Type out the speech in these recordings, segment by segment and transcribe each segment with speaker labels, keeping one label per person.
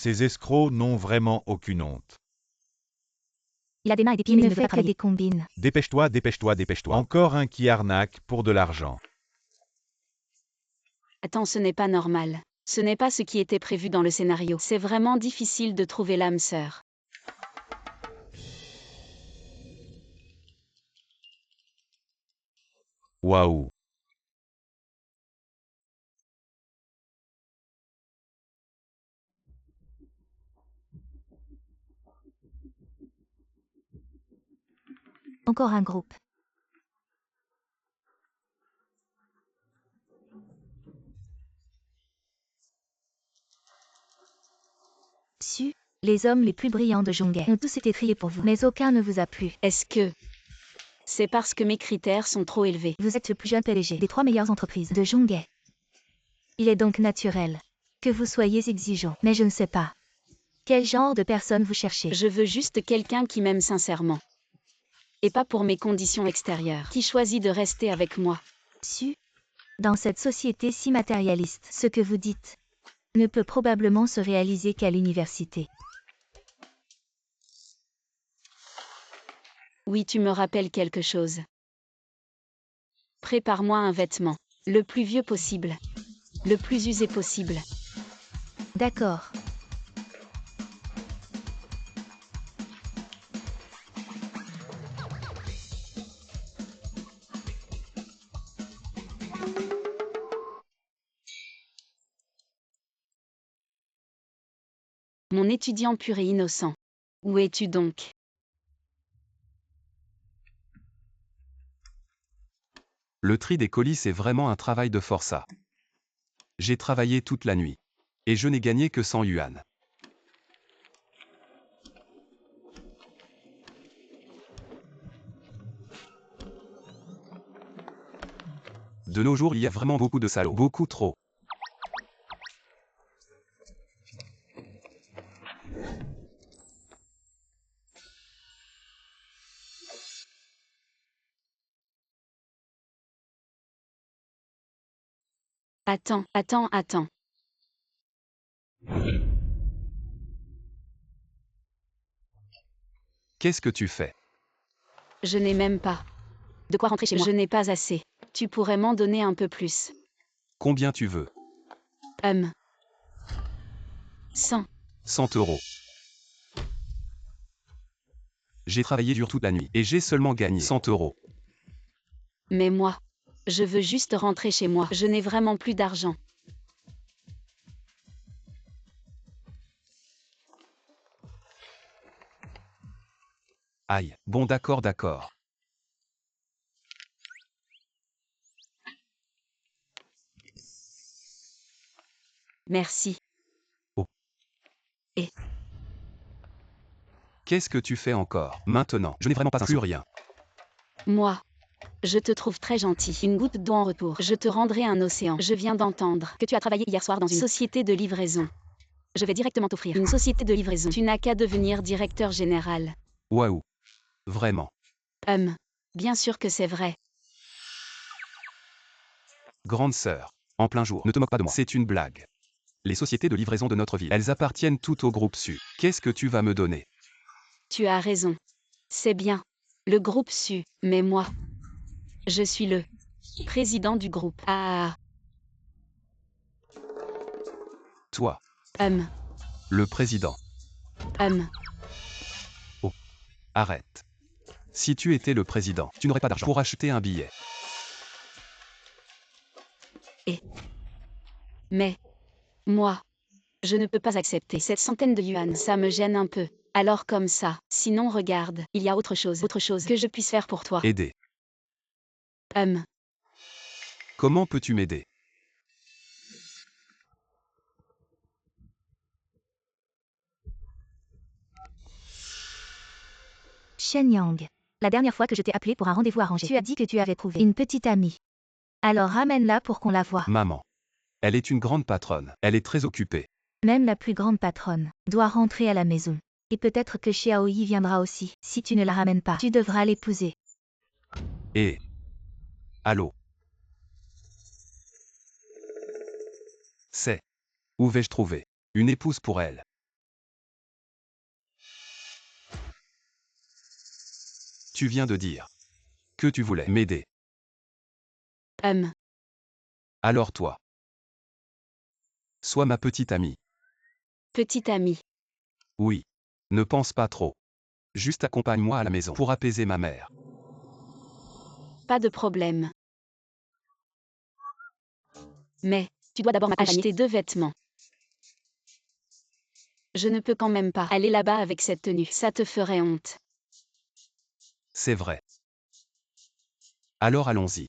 Speaker 1: Ces escrocs n'ont vraiment aucune honte.
Speaker 2: Il a des mains et des pieds, mais il ne fait que des combines.
Speaker 1: Dépêche-toi, dépêche-toi, dépêche-toi. Encore un qui arnaque pour de l'argent.
Speaker 3: Attends, ce n'est pas normal. Ce n'est pas ce qui était prévu dans le scénario. C'est vraiment difficile de trouver l'âme sœur.
Speaker 1: Waouh.
Speaker 2: Encore un groupe. Su, les hommes les plus brillants de Jongay ont tous été triés pour vous, mais aucun ne vous a plu.
Speaker 3: Est-ce que c'est parce que mes critères sont trop élevés?
Speaker 2: Vous êtes le plus jeune PDG des 3 meilleures entreprises de Jongay. Il est donc naturel que vous soyez exigeant, mais je ne sais pas. Quel genre de personne vous cherchez?
Speaker 3: Je veux juste quelqu'un qui m'aime sincèrement. Et pas pour mes conditions extérieures. Qui choisit de rester avec moi?
Speaker 2: Su, dans cette société si matérialiste, ce que vous dites ne peut probablement se réaliser qu'à l'université.
Speaker 3: Oui, tu me rappelles quelque chose. Prépare-moi un vêtement. Le plus vieux possible. Le plus usé possible.
Speaker 2: D'accord.
Speaker 3: Mon étudiant pur et innocent. Où es-tu donc?
Speaker 4: Le tri des colis c'est vraiment un travail de forçat. J'ai travaillé toute la nuit. Et je n'ai gagné que 100 yuan. De nos jours il y a vraiment beaucoup de salauds. Beaucoup trop.
Speaker 3: Attends, attends, attends.
Speaker 4: Qu'est-ce que tu fais?
Speaker 3: Je n'ai même pas.
Speaker 2: De quoi rentrer chez moi?
Speaker 3: Je n'ai pas assez. Tu pourrais m'en donner un peu plus.
Speaker 4: Combien tu veux?
Speaker 3: 100.
Speaker 4: 100 euros. J'ai travaillé dur toute la nuit et j'ai seulement gagné 100 euros.
Speaker 3: Mais moi, je veux juste rentrer chez moi. Je n'ai vraiment plus d'argent.
Speaker 4: Aïe, bon d'accord d'accord.
Speaker 3: Merci.
Speaker 4: Oh.
Speaker 3: Et
Speaker 4: Qu'est-ce que tu fais encore? Maintenant, je n'ai vraiment pas plus rien.
Speaker 3: moi, je te trouve très gentil. Une goutte d'eau en retour. Je te rendrai un océan. Je viens d'entendre
Speaker 2: Que tu as travaillé hier soir dans une
Speaker 3: société de livraison.
Speaker 2: Je vais directement t'offrir
Speaker 3: Une société de livraison. Tu n'as qu'à devenir directeur général.
Speaker 4: Waouh. Vraiment.
Speaker 3: Bien sûr que c'est vrai.
Speaker 4: Grande sœur. En plein jour. Ne te moque pas de moi. C'est une blague. Les sociétés de livraison de notre ville, elles appartiennent toutes au groupe Su. Qu'est-ce que tu vas me donner?
Speaker 3: Tu as raison. C'est bien. Le groupe Su. Mais moi, je suis le président du groupe. Ah.
Speaker 4: Toi.
Speaker 3: Hum.
Speaker 4: Le président. Oh. Arrête. Si tu étais le président, tu n'aurais pas d'argent pour acheter un billet.
Speaker 3: Mais moi, je ne peux pas accepter cette centaine de yuan. Ça me gêne un peu. Alors comme ça. Sinon regarde, il y a autre chose que je puisse faire pour toi.
Speaker 4: Aider. Comment peux-tu m'aider?
Speaker 2: Shen Yang. La dernière fois que je t'ai appelé pour un rendez-vous arrangé, tu as dit que tu avais trouvé une petite amie. Alors ramène-la pour qu'on la voie.
Speaker 4: Maman. Elle est une grande patronne. Elle est très occupée.
Speaker 2: Même la plus grande patronne doit rentrer à la maison. Et peut-être que Xiaoyi viendra aussi. Si tu ne la ramènes pas, tu devras l'épouser.
Speaker 4: Et... Allô? C'est... Où vais-je trouver une épouse pour elle? Tu viens de dire que tu voulais m'aider. Alors toi. Sois ma petite amie.
Speaker 3: Petite amie.
Speaker 4: Oui. Ne pense pas trop. Juste accompagne-moi à la maison pour apaiser ma mère.
Speaker 3: Pas de problème. Mais, tu dois d'abord m'accompagner tes 2 vêtements. Je ne peux quand même pas aller là-bas avec cette tenue. Ça te ferait honte.
Speaker 4: C'est vrai. Alors allons-y.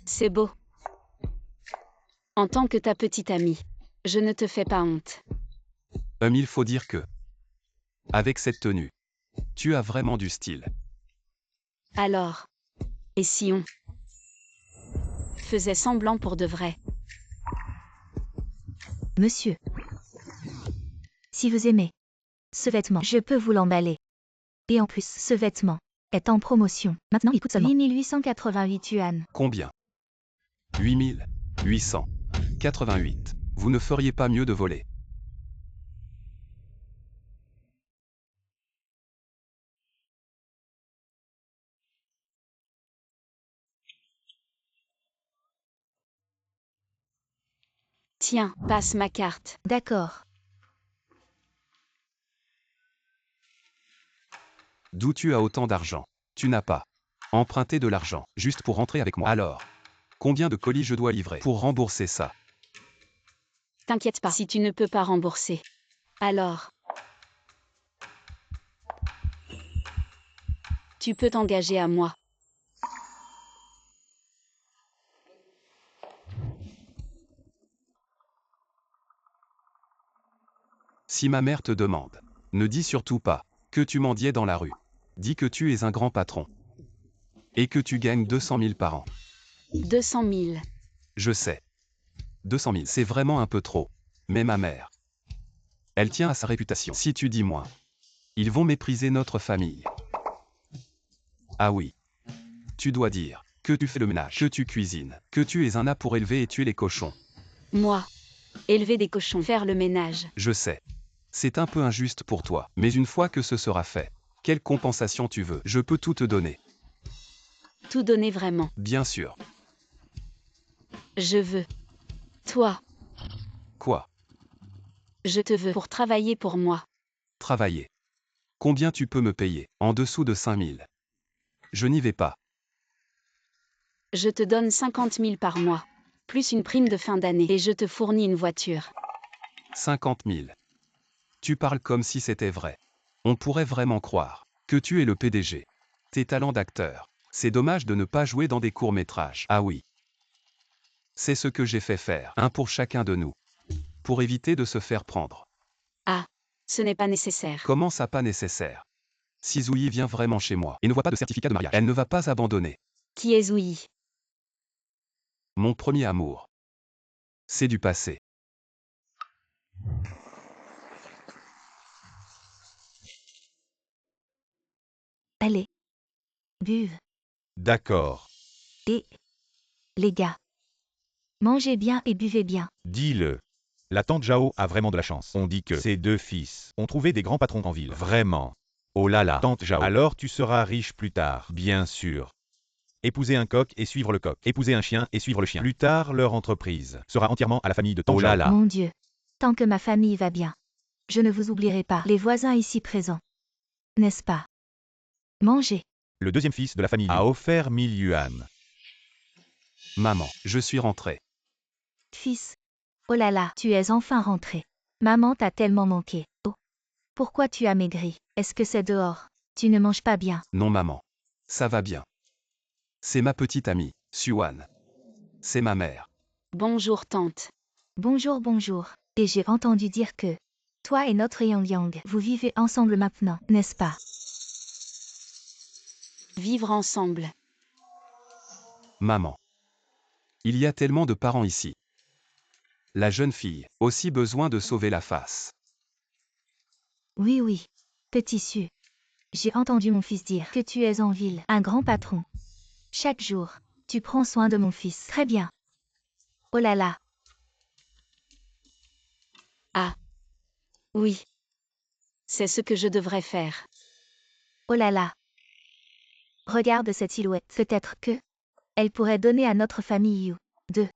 Speaker 3: C'est beau. En tant que ta petite amie, je ne te fais pas honte.
Speaker 4: Il faut dire que, avec cette tenue, tu as vraiment du style.
Speaker 3: Alors, et si on faisait semblant pour de vrai?
Speaker 2: Monsieur. Si vous aimez ce vêtement, je peux vous l'emballer. Et en plus, ce vêtement est en promotion. Maintenant, il coûte seulement 8888 yuan.
Speaker 4: Combien 8888. Vous ne feriez pas mieux de voler.
Speaker 3: Tiens, passe ma carte.
Speaker 2: D'accord.
Speaker 4: D'où tu as autant d'argent? Tu n'as pas emprunté de l'argent, juste pour rentrer avec moi. Alors, combien de colis je dois livrer pour rembourser ça?
Speaker 3: T'inquiète pas si tu ne peux pas rembourser. Alors, tu peux t'engager à moi.
Speaker 4: Si ma mère te demande, ne dis surtout pas que tu mendiais dans la rue. Dis que tu es un grand patron. Et que tu gagnes 200 000 par an.
Speaker 3: 200 000.
Speaker 4: Je sais. 200 000, c'est vraiment un peu trop. Mais ma mère, elle tient à sa réputation. Si tu dis moins, ils vont mépriser notre famille. Ah oui. Tu dois dire que tu fais le ménage, que tu cuisines, que tu es un âne pour élever et tuer les cochons.
Speaker 3: Moi. Élever des cochons, faire le ménage.
Speaker 4: Je sais. C'est un peu injuste pour toi, mais une fois que ce sera fait, quelle compensation tu veux? Je peux tout te donner.
Speaker 3: Tout donner vraiment.
Speaker 4: Bien sûr.
Speaker 3: Je veux. Toi.
Speaker 4: Quoi?
Speaker 3: Je te veux pour travailler pour moi.
Speaker 4: Travailler. Combien tu peux me payer? En dessous de 5 000. Je n'y vais pas.
Speaker 3: Je te donne 50 000 par mois. Plus une prime de fin d'année et je te fournis une voiture.
Speaker 4: 50 000. Tu parles comme si c'était vrai. On pourrait vraiment croire que tu es le PDG. Tes talents d'acteur. C'est dommage de ne pas jouer dans des courts-métrages. Ah oui. C'est ce que j'ai fait faire, un pour chacun de nous. Pour éviter de se faire prendre.
Speaker 3: Ah, ce n'est pas nécessaire.
Speaker 4: Comment ça pas nécessaire? Si Zouyi vient vraiment chez moi et ne voit pas de certificat de mariage, elle ne va pas abandonner.
Speaker 3: Qui est Zouyi?
Speaker 4: Mon premier amour. C'est du passé.
Speaker 2: Allez. Buve.
Speaker 1: D'accord.
Speaker 2: Et les gars. Mangez bien et buvez bien.
Speaker 1: Dis-le. La tante Jao a vraiment de la chance. On dit que ses 2 fils ont trouvé des grands patrons en ville. Vraiment. Oh là là, tante Jao. Alors tu seras riche plus tard. Bien sûr. Épouser un coq et suivre le coq. Épouser un chien et suivre le chien. Plus tard, leur entreprise sera entièrement à la famille de tante Jao. Oh là là.
Speaker 2: Mon Dieu. Tant que ma famille va bien. Je ne vous oublierai pas. Les voisins ici présents. N'est-ce pas? Mangez.
Speaker 1: Le deuxième fils de la famille a offert 1000 yuan.
Speaker 4: Maman, je suis rentré.
Speaker 2: Fils. Oh là là, tu es enfin rentré. Maman t'a tellement manqué. Oh. Pourquoi tu as maigri? Est-ce que c'est dehors? Tu ne manges pas bien.
Speaker 4: Non maman. Ça va bien. C'est ma petite amie, Suan. C'est ma mère.
Speaker 3: Bonjour tante.
Speaker 2: Bonjour, bonjour. Et j'ai entendu dire que toi et notre Yang Yang, vous vivez ensemble maintenant, n'est-ce pas?
Speaker 3: Vivre ensemble.
Speaker 4: Maman. Il y a tellement de parents ici. La jeune fille, aussi besoin de sauver la face.
Speaker 2: Oui, oui. Petit Su. J'ai entendu mon fils dire que tu es en ville, un grand patron. Chaque jour, tu prends soin de mon fils. Très bien. Oh là là.
Speaker 3: Ah. Oui. C'est ce que je devrais faire.
Speaker 2: Oh là là. Regarde cette silhouette. Peut-être que elle pourrait donner à notre famille You. De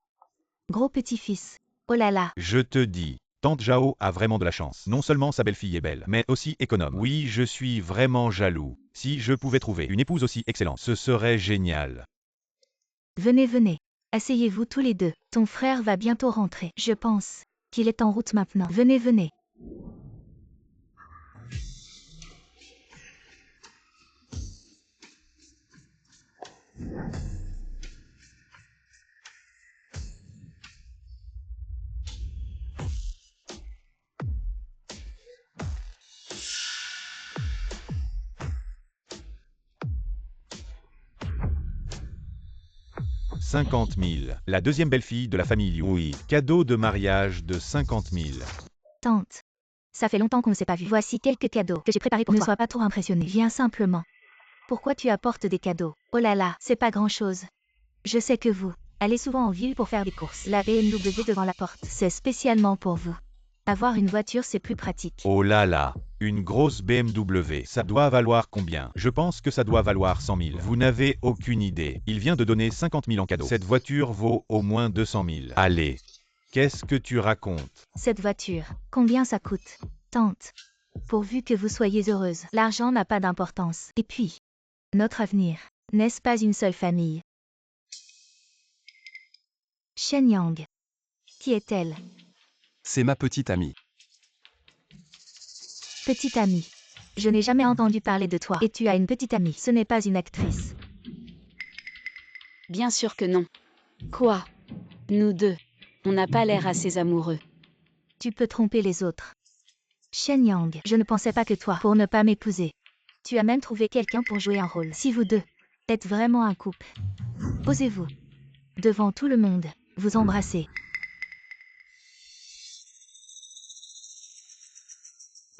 Speaker 2: gros petits-fils. Oh là là.
Speaker 1: Je te dis, tante Zhao a vraiment de la chance. Non seulement sa belle-fille est belle, mais aussi économe. Oui, je suis vraiment jaloux. Si je pouvais trouver une épouse aussi excellente, ce serait génial.
Speaker 2: Venez, venez. Asseyez-vous tous les deux. Ton frère va bientôt rentrer. Je pense qu'il est en route maintenant. Venez, venez.
Speaker 1: « 50 000. La deuxième belle-fille de la famille Liu. Oui, cadeau de mariage de 50 000.
Speaker 2: Tante. Ça fait longtemps qu'on ne s'est pas vu. Voici quelques cadeaux que j'ai préparés pour toi. Ne sois pas trop impressionné. Viens simplement. Pourquoi tu apportes des cadeaux? Oh là là, c'est pas grand-chose. Je sais que vous allez souvent en ville pour faire des courses. La BMW devant la porte, c'est spécialement pour vous. Avoir une voiture, c'est plus pratique.
Speaker 1: Oh là là, une grosse BMW, ça doit valoir combien? Je pense que ça doit valoir 100 000. Vous n'avez aucune idée. Il vient de donner 50 000 en cadeau. Cette voiture vaut au moins 200 000. Allez, qu'est-ce que tu racontes?
Speaker 2: Cette voiture, combien ça coûte? Tante. Pourvu que vous soyez heureuse. L'argent n'a pas d'importance. Et puis, notre avenir, n'est-ce pas une seule famille? Shen Yang. Qui est-elle?
Speaker 4: C'est ma petite amie.
Speaker 2: Petite amie. Je n'ai jamais entendu parler de toi. Et tu as une petite amie. Ce n'est pas une actrice.
Speaker 3: Bien sûr que non. Quoi? Nous deux. On n'a pas l'air assez amoureux.
Speaker 2: Tu peux tromper les autres. Shen Yang, je ne pensais pas que toi, pour ne pas m'épouser. Tu as même trouvé quelqu'un pour jouer un rôle. Si vous deux êtes vraiment un couple, osez-vous, devant tout le monde, vous embrasser.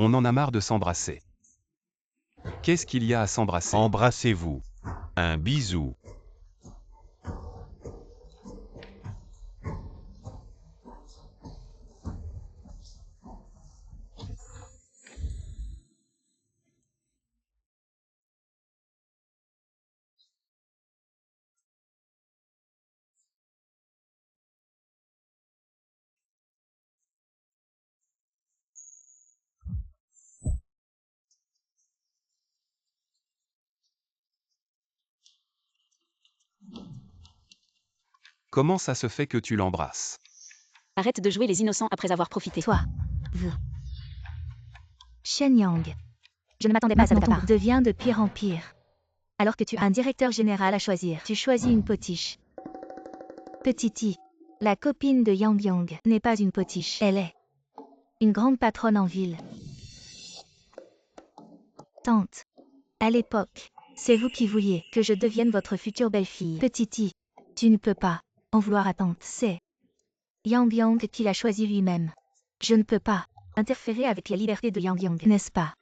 Speaker 4: On en a marre de s'embrasser. Qu'est-ce qu'il y a à s'embrasser?
Speaker 1: Embrassez-vous. Un bisou.
Speaker 4: Comment ça se fait que tu l'embrasses?
Speaker 3: Arrête de jouer les innocents après avoir profité.
Speaker 2: Toi, vous. Shen Yang. Je ne m'attendais pas à ça de ta part. Devient de pire en pire. Alors que tu as un directeur général à choisir, tu choisis une potiche. Petite I, la copine de Yang Yang, n'est pas une potiche. Elle est une grande patronne en ville. Tante, à l'époque, c'est vous qui vouliez que je devienne votre future belle-fille. Petite I, tu ne peux pas en vouloir à tante. C'est Yang Yang qui l'a choisi lui-même. Je ne peux pas interférer avec la liberté de Yang Yang, n'est-ce pas?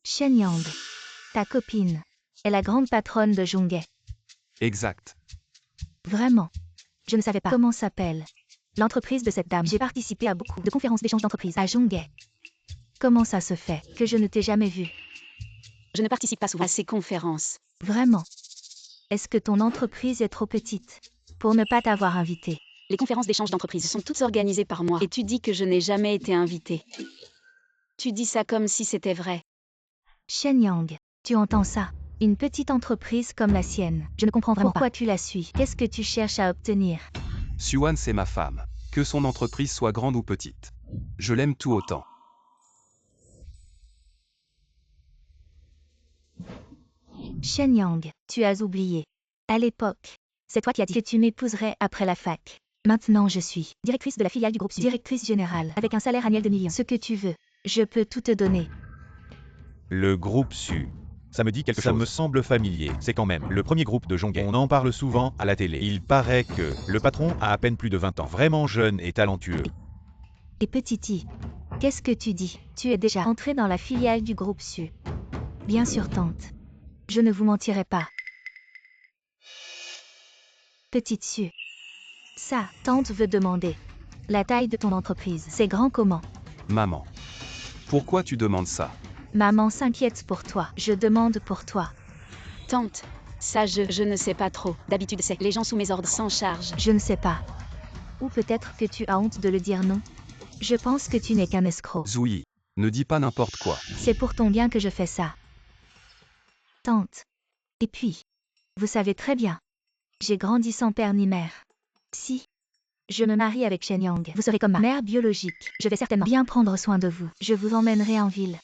Speaker 2: Shen Yang, ta copine, est la grande patronne de Zhonghe.
Speaker 4: Exact.
Speaker 2: Vraiment. Je ne savais pas comment s'appelle l'entreprise de cette dame. J'ai participé à beaucoup de conférences d'échange d'entreprise à Zhonghe. Comment ça se fait que je ne t'ai jamais vu?
Speaker 3: Je ne participe pas souvent à ces conférences.
Speaker 2: Vraiment. Est-ce que ton entreprise est trop petite pour ne pas t'avoir invité?
Speaker 3: Les conférences d'échange d'entreprise sont toutes organisées par moi. Et tu dis que je n'ai jamais été invitée. Tu dis ça comme si c'était vrai.
Speaker 2: Shen Yang, tu entends ça? Une petite entreprise comme la sienne. Je ne comprends vraiment pourquoi tu la suis. Qu'est-ce que tu cherches à obtenir?
Speaker 4: Suan, c'est ma femme. Que son entreprise soit grande ou petite. Je l'aime tout autant.
Speaker 2: Shen Yang, tu as oublié. À l'époque, c'est toi qui as dit que tu m'épouserais après la fac. Maintenant je suis directrice de la filiale du groupe Su, directrice générale, avec un salaire annuel de millions. Ce que tu veux, je peux tout te donner.
Speaker 1: Le groupe Su. Ça me dit quelque chose. Ça me semble familier. C'est quand même le premier groupe de Zhonghe. On en parle souvent à la télé. Il paraît que le patron a à peine plus de 20 ans. Vraiment jeune et talentueux.
Speaker 2: Et Petiti, qu'est-ce que tu dis? Tu es déjà entré dans la filiale du groupe Su. Bien sûr, tante. Je ne vous mentirai pas. Petite Su. Ça, tante veut demander. La taille de ton entreprise, c'est grand comment?
Speaker 4: Maman. Pourquoi tu demandes ça?
Speaker 2: Maman s'inquiète pour toi. Je demande pour toi.
Speaker 3: Tante, ça je ne sais pas trop. D'habitude c'est les gens sous mes ordres s'en chargent.
Speaker 2: Je ne sais pas. Ou peut-être que tu as honte de le dire, non? Je pense que tu n'es qu'un escroc.
Speaker 4: Zouyi, ne dis pas n'importe quoi.
Speaker 2: C'est pour ton bien que je fais ça. Tante. Et puis, vous savez très bien. J'ai grandi sans père ni mère. Si je me marie avec Shen Yang, vous serez comme ma mère biologique. Je vais certainement bien prendre soin de vous. Je vous emmènerai en ville.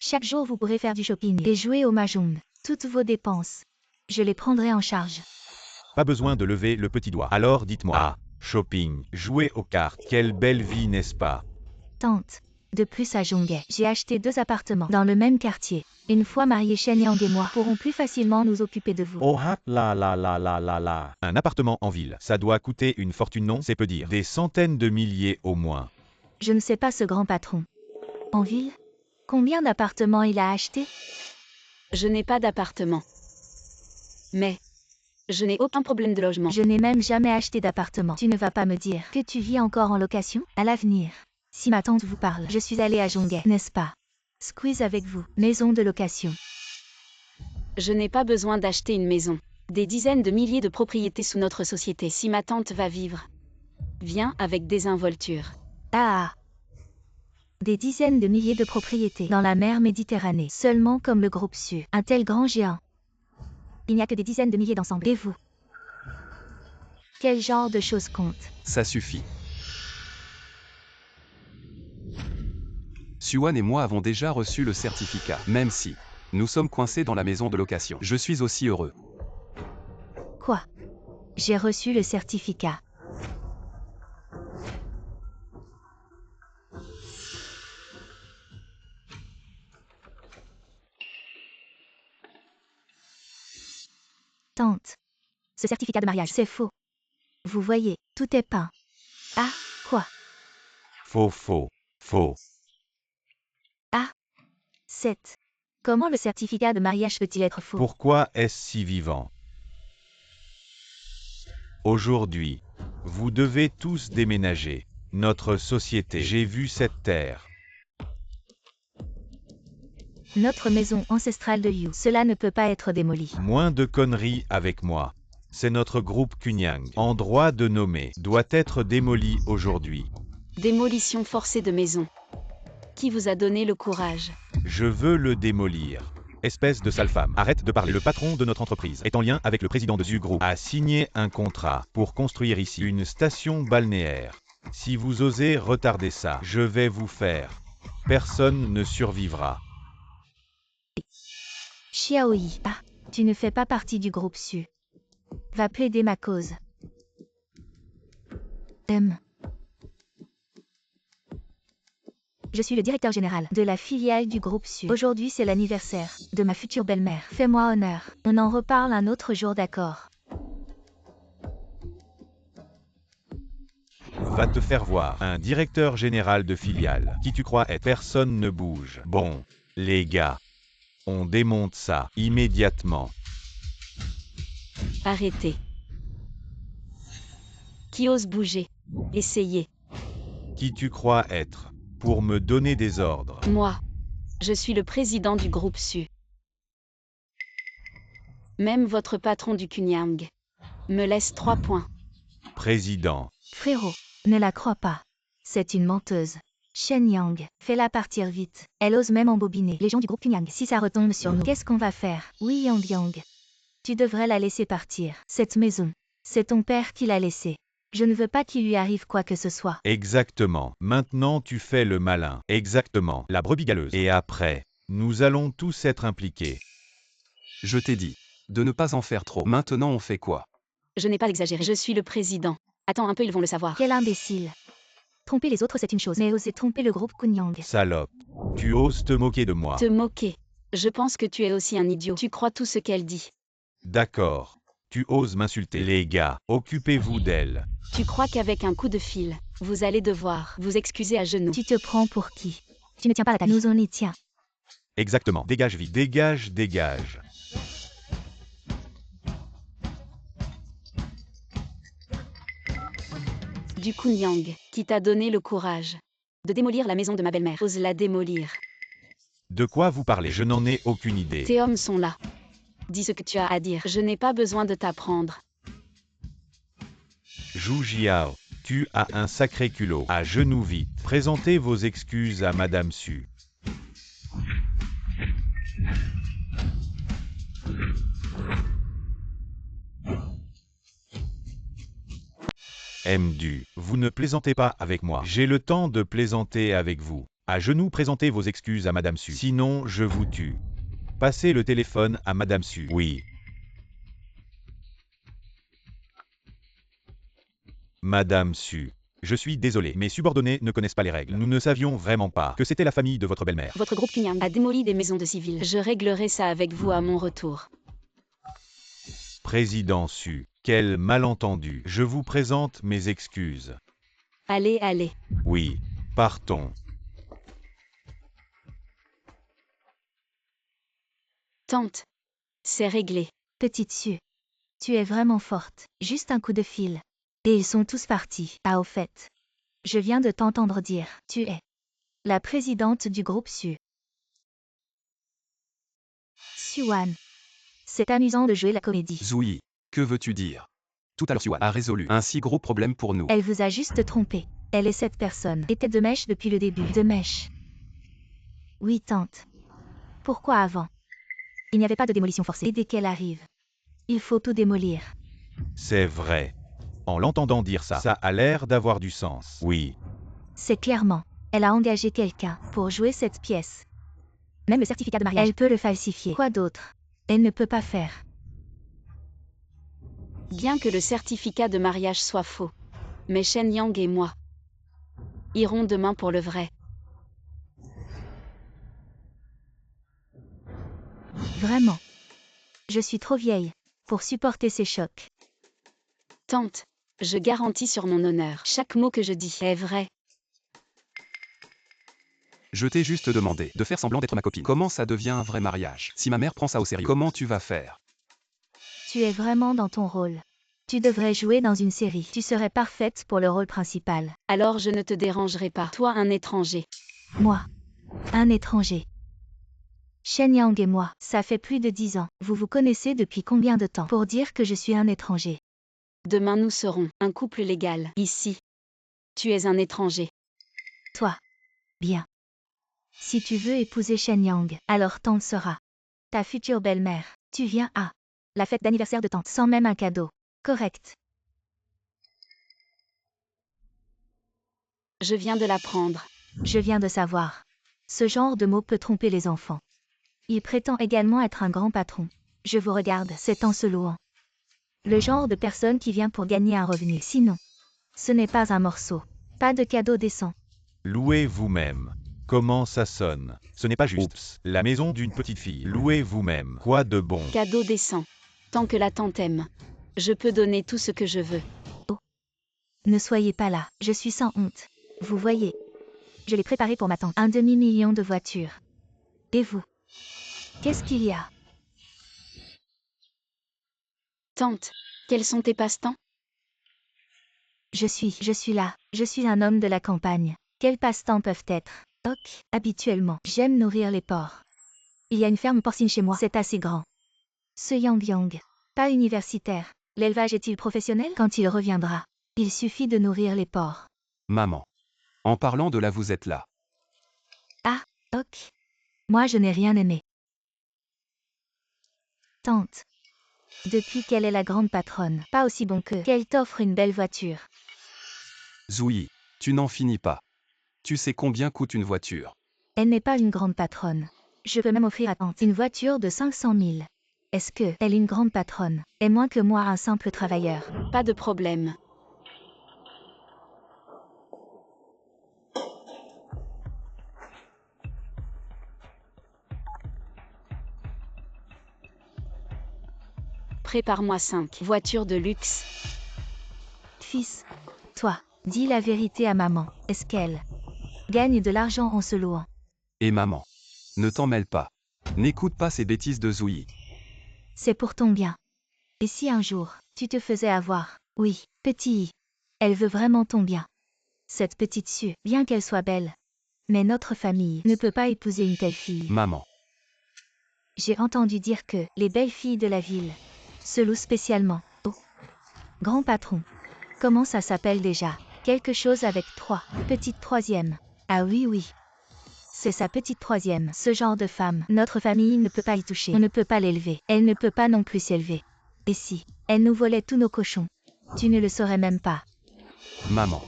Speaker 2: Chaque jour, vous pourrez faire du shopping et jouer au mahjong. Toutes vos dépenses, je les prendrai en charge.
Speaker 1: Pas besoin de lever le petit doigt. Alors dites-moi. Ah, shopping, jouer aux cartes. Quelle belle vie, n'est-ce pas?
Speaker 2: Tante. De plus à Zhonghe, j'ai acheté 2 appartements dans le même quartier. Une fois mariés, Shen Yang et moi pourrons plus facilement nous occuper de vous.
Speaker 1: Oh là. Un appartement en ville, ça doit coûter une fortune, non? C'est peu dire. Des centaines de milliers au moins.
Speaker 2: Je ne sais pas ce grand patron. En ville? Combien d'appartements il a acheté?
Speaker 3: Je n'ai pas d'appartement. Mais je n'ai aucun problème de logement.
Speaker 2: Je n'ai même jamais acheté d'appartement. Tu ne vas pas me dire que tu vis encore en location? À l'avenir. Si ma tante vous parle, je suis allée à Zhonghe, n'est-ce pas? Squeeze avec vous, maison de location.
Speaker 3: Je n'ai pas besoin d'acheter une maison. Des dizaines de milliers de propriétés sous notre société. Si ma tante va vivre, viens avec désinvolture.
Speaker 2: Ah. Des dizaines de milliers de propriétés dans la mer Méditerranée, seulement comme le groupe Su. Un tel grand géant. Il n'y a que des dizaines de milliers d'ensemble. Et vous? Quel genre de choses compte?
Speaker 4: Ça suffit. Suan et moi avons déjà reçu le certificat, même si nous sommes coincés dans la maison de location. Je suis aussi heureux.
Speaker 2: Quoi? J'ai reçu le certificat. Tante. Ce certificat de mariage, c'est faux. Vous voyez, tout est peint. Ah, quoi?
Speaker 1: Faux.
Speaker 2: Ah. 7. Comment le certificat de mariage peut-il être faux?
Speaker 1: Pourquoi est-ce si vivant? Aujourd'hui, vous devez tous déménager. Notre société. J'ai vu cette terre.
Speaker 2: Notre maison ancestrale de Yu. Cela ne peut pas être démoli.
Speaker 1: Moins de conneries avec moi. C'est notre groupe Kunyang, en droit de nommer, doit être démoli aujourd'hui.
Speaker 3: Démolition forcée de maison. Qui vous a donné le courage?
Speaker 1: Je veux le démolir. Espèce de sale femme, arrête de parler. Le patron de notre entreprise est en lien avec le président de Zu Group. A signé un contrat pour construire ici une station balnéaire. Si vous osez retarder ça, je vais vous faire. Personne ne survivra.
Speaker 2: Xiaoyi. Ah, tu ne fais pas partie du groupe Su. Va plaider ma cause. Je suis le directeur général de la filiale du groupe Su. Aujourd'hui, c'est l'anniversaire de ma future belle-mère. Fais-moi honneur. On en reparle un autre jour, d'accord?
Speaker 1: Va te faire voir. Un directeur général de filiale. Qui tu crois être? Personne ne bouge. Bon, les gars, on démonte ça immédiatement.
Speaker 3: Arrêtez. Qui ose bouger? Essayez.
Speaker 1: Qui tu crois être? Pour me donner des ordres.
Speaker 3: Moi. Je suis le président du groupe Su. Même votre patron du Kunyang me laisse 3 points.
Speaker 1: Président.
Speaker 2: Frérot, ne la crois pas. C'est une menteuse. Shen Yang, fais-la partir vite. Elle ose même embobiner les gens du groupe Kunyang. Si ça retombe sur nous, qu'est-ce qu'on va faire? Oui, Yang. Tu devrais la laisser partir. Cette maison, c'est ton père qui l'a laissée. Je ne veux pas qu'il lui arrive quoi que ce soit.
Speaker 1: Exactement. Maintenant tu fais le malin. Exactement. La brebis galeuse. Et après, nous allons tous être impliqués.
Speaker 4: Je t'ai dit de ne pas en faire trop. Maintenant on fait quoi?
Speaker 3: Je n'ai pas exagéré. Je suis le président. Attends un peu, ils vont le savoir.
Speaker 2: Quel imbécile. Tromper les autres, c'est une chose, mais oser tromper le groupe Kunyang.
Speaker 1: Salope. Tu oses te moquer de moi.
Speaker 3: Te moquer. Je pense que tu es aussi un idiot. Tu crois tout ce qu'elle dit.
Speaker 1: D'accord. Tu oses m'insulter. Les gars, occupez-vous d'elle.
Speaker 3: Tu crois qu'avec un coup de fil, vous allez devoir vous excuser à genoux.
Speaker 2: Tu te prends pour qui? Tu ne tiens pas la table. Nous on y tient.
Speaker 1: Exactement. Dégage vite. Dégage, dégage.
Speaker 3: Du Kunyang, qui t'a donné le courage de démolir la maison de ma belle-mère. Ose la démolir.
Speaker 1: De quoi vous parlez? Je n'en ai aucune idée.
Speaker 3: Tes hommes sont là. Dis ce que tu as à dire. Je n'ai pas besoin de t'apprendre.
Speaker 1: Zhu Jiao, tu as un sacré culot. À genoux vite. Présentez vos excuses à Madame Su. Mdu, vous ne plaisantez pas avec moi. J'ai le temps de plaisanter avec vous. À genoux, présentez vos excuses à Madame Su. Sinon, je vous tue. Passez le téléphone à Madame Su. Oui. Madame Su. Je suis désolé, mes subordonnés ne connaissent pas les règles. Nous ne savions vraiment pas que c'était la famille de votre belle-mère.
Speaker 3: Votre groupe Kunyang a démoli des maisons de civils. Je réglerai ça avec vous à mon retour.
Speaker 1: Président Su. Quel malentendu. Je vous présente mes excuses.
Speaker 3: Allez, allez.
Speaker 1: Oui. Partons.
Speaker 3: Tante. C'est réglé.
Speaker 2: Petite Su. Tu es vraiment forte. Juste un coup de fil. Et ils sont tous partis. Ah au fait. Je viens de t'entendre dire. Tu es la présidente du groupe Su. Suan. C'est amusant de jouer la comédie.
Speaker 4: Zoui, que veux-tu dire? Tout à l'heure Suan a résolu un si gros problème pour nous.
Speaker 2: Elle vous a juste trompé. Elle est cette personne. Était de mèche depuis le début. De mèche. Oui, tante. Pourquoi avant? Il n'y avait pas de démolition forcée. Et dès qu'elle arrive, il faut tout démolir.
Speaker 1: C'est vrai. En l'entendant dire ça, ça a l'air d'avoir du sens. Oui.
Speaker 2: C'est clairement. Elle a engagé quelqu'un pour jouer cette pièce. Même le certificat de mariage. Elle peut le falsifier. Quoi d'autre? Elle ne peut pas faire.
Speaker 3: Bien que le certificat de mariage soit faux. Mais Shen Yang et moi irons demain pour le vrai.
Speaker 2: Vraiment. Je suis trop vieille pour supporter ces chocs.
Speaker 3: Tante, je garantis sur mon honneur. Chaque mot que je dis est vrai.
Speaker 4: Je t'ai juste demandé de faire semblant d'être ma copine. Comment ça devient un vrai mariage? Si ma mère prend ça au sérieux, comment tu vas faire?
Speaker 2: Tu es vraiment dans ton rôle. Tu devrais jouer dans une série. Tu serais parfaite pour le rôle principal.
Speaker 3: Alors je ne te dérangerai pas. Toi un étranger.
Speaker 2: Moi. Un étranger. Shen Yang et moi, ça fait plus de 10 ans. Vous vous connaissez depuis combien de temps pour dire que je suis un étranger?
Speaker 3: Demain nous serons un couple légal. Ici. Tu es un étranger.
Speaker 2: Toi. Bien. Si tu veux épouser Shen Yang, alors tante sera ta future belle-mère. Tu viens à la fête d'anniversaire de tante sans même un cadeau. Correct.
Speaker 3: Je viens de l'apprendre.
Speaker 2: Je viens de savoir. Ce genre de mot peut tromper les enfants. Il prétend également être un grand patron. Je vous regarde, c'est en se louant. Le genre de personne qui vient pour gagner un revenu. Sinon, ce n'est pas un morceau. Pas de cadeau décent.
Speaker 1: Louez vous-même. Comment ça sonne? Ce n'est pas juste. Oups, la maison d'une petite fille. Louez vous-même. Quoi de bon?
Speaker 3: Cadeau décent. Tant que la tante aime. Je peux donner tout ce que je veux.
Speaker 2: Ne soyez pas là, je suis sans honte. Vous voyez. Je l'ai préparé pour ma tante. 1/2 million de voitures. Et vous? Qu'est-ce qu'il y a?
Speaker 3: Tante, quels sont tes passe-temps?
Speaker 2: Je suis là. Je suis un homme de la campagne. Quels passe-temps peuvent être? Ok, habituellement, j'aime nourrir les porcs. Il y a une ferme porcine chez moi. C'est assez grand. Ce Yang Yang. Pas universitaire. L'élevage est-il professionnel? Quand il reviendra, il suffit de nourrir les porcs.
Speaker 4: Maman. En parlant de là vous êtes là.
Speaker 2: Ah, ok. Moi je n'ai rien aimé. Tante. Depuis qu'elle est la grande patronne, pas aussi bon qu'elle t'offre une belle voiture.
Speaker 4: Zoui, tu n'en finis pas. Tu sais combien coûte une voiture?
Speaker 2: Elle n'est pas une grande patronne. Je peux même offrir à tante une voiture de 500 000. Est-ce que elle est une grande patronne? Est moins que moi un simple travailleur.
Speaker 3: Pas de problème. Prépare-moi 5 voitures de luxe.
Speaker 2: Fils, toi, dis la vérité à maman. Est-ce qu'elle gagne de l'argent en se louant?
Speaker 4: Et maman. Ne t'en mêle pas. N'écoute pas ces bêtises de Zouyi.
Speaker 2: C'est pour ton bien. Et si un jour, tu te faisais avoir? Oui, petit. Elle veut vraiment ton bien. Cette petite Sue, bien qu'elle soit belle. Mais notre famille ne peut pas épouser une telle fille.
Speaker 4: Maman.
Speaker 2: J'ai entendu dire que les belles filles de la ville se louent spécialement. Oh, grand patron. Comment ça s'appelle déjà? Quelque chose avec 3. Petite troisième. Ah oui, oui. C'est sa petite troisième. Ce genre de femme, notre famille ne peut pas y toucher. On ne peut pas l'élever. Elle ne peut pas non plus s'élever. Et si elle nous volait tous nos cochons? Tu ne le saurais même pas.
Speaker 4: Maman.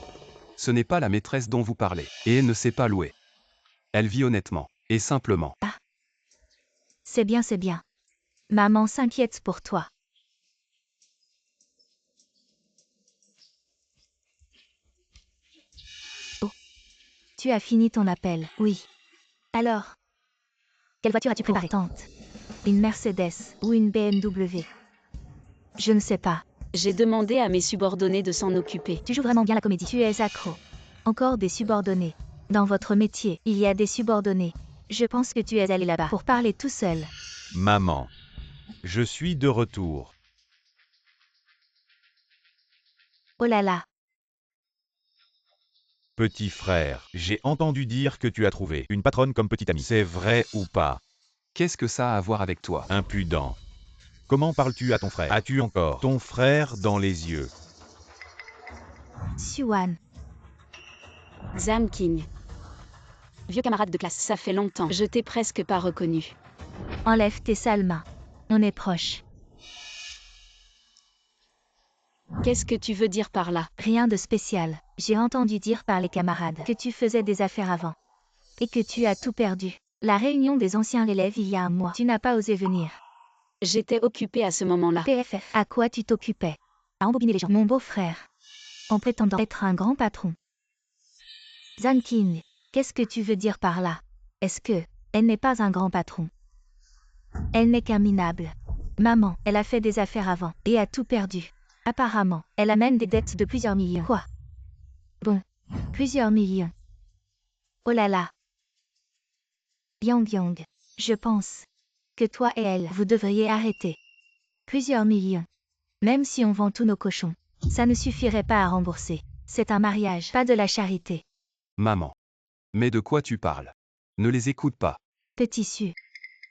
Speaker 4: Ce n'est pas la maîtresse dont vous parlez. Et elle ne sait pas louer. Elle vit honnêtement. Et simplement.
Speaker 2: Ah. C'est bien, c'est bien. Maman s'inquiète pour toi. Oh. Tu as fini ton appel, oui. Alors, quelle voiture as-tu préparée, tante? Une Mercedes ou une BMW? Je ne sais pas.
Speaker 3: J'ai demandé à mes subordonnés de s'en occuper.
Speaker 2: Tu joues vraiment bien la comédie. Tu es accro. Encore des subordonnés. Dans votre métier, il y a des subordonnés. Je pense que tu es allé là-bas pour parler tout seul.
Speaker 1: Maman. Je suis de retour.
Speaker 2: Oh là là.
Speaker 1: Petit frère, j'ai entendu dire que tu as trouvé une patronne comme petite amie. C'est vrai ou pas?
Speaker 4: Qu'est-ce que ça a à voir avec toi?
Speaker 1: Impudent. Comment parles-tu à ton frère? As-tu encore ton frère dans les yeux?
Speaker 2: Suan.
Speaker 3: Zam King. Vieux camarade de classe, ça fait longtemps. Je t'ai presque pas reconnu.
Speaker 2: Enlève tes sales mains. On est proches.
Speaker 3: Qu'est-ce que tu veux dire par là?
Speaker 2: Rien de spécial. J'ai entendu dire par les camarades que tu faisais des affaires avant. Et que tu as tout perdu. La réunion des anciens élèves il y a un mois. Tu n'as pas osé venir.
Speaker 3: J'étais occupée à ce moment-là.
Speaker 2: PFF. À quoi tu t'occupais? À embobiner les gens. Mon beau-frère. En prétendant être un grand patron. Zan King. Qu'est-ce que tu veux dire par là? Est-ce que elle n'est pas un grand patron? Elle n'est qu'un minable. Maman, elle a fait des affaires avant et a tout perdu. Apparemment, elle amène des dettes de plusieurs millions. Quoi? Bon, plusieurs millions. Oh là là. Yang, je pense que toi et elle, vous devriez arrêter. Plusieurs millions. Même si on vend tous nos cochons, ça ne suffirait pas à rembourser. C'est un mariage, pas de la charité.
Speaker 4: Maman. Mais de quoi tu parles? Ne les écoute pas.
Speaker 2: Petit Su.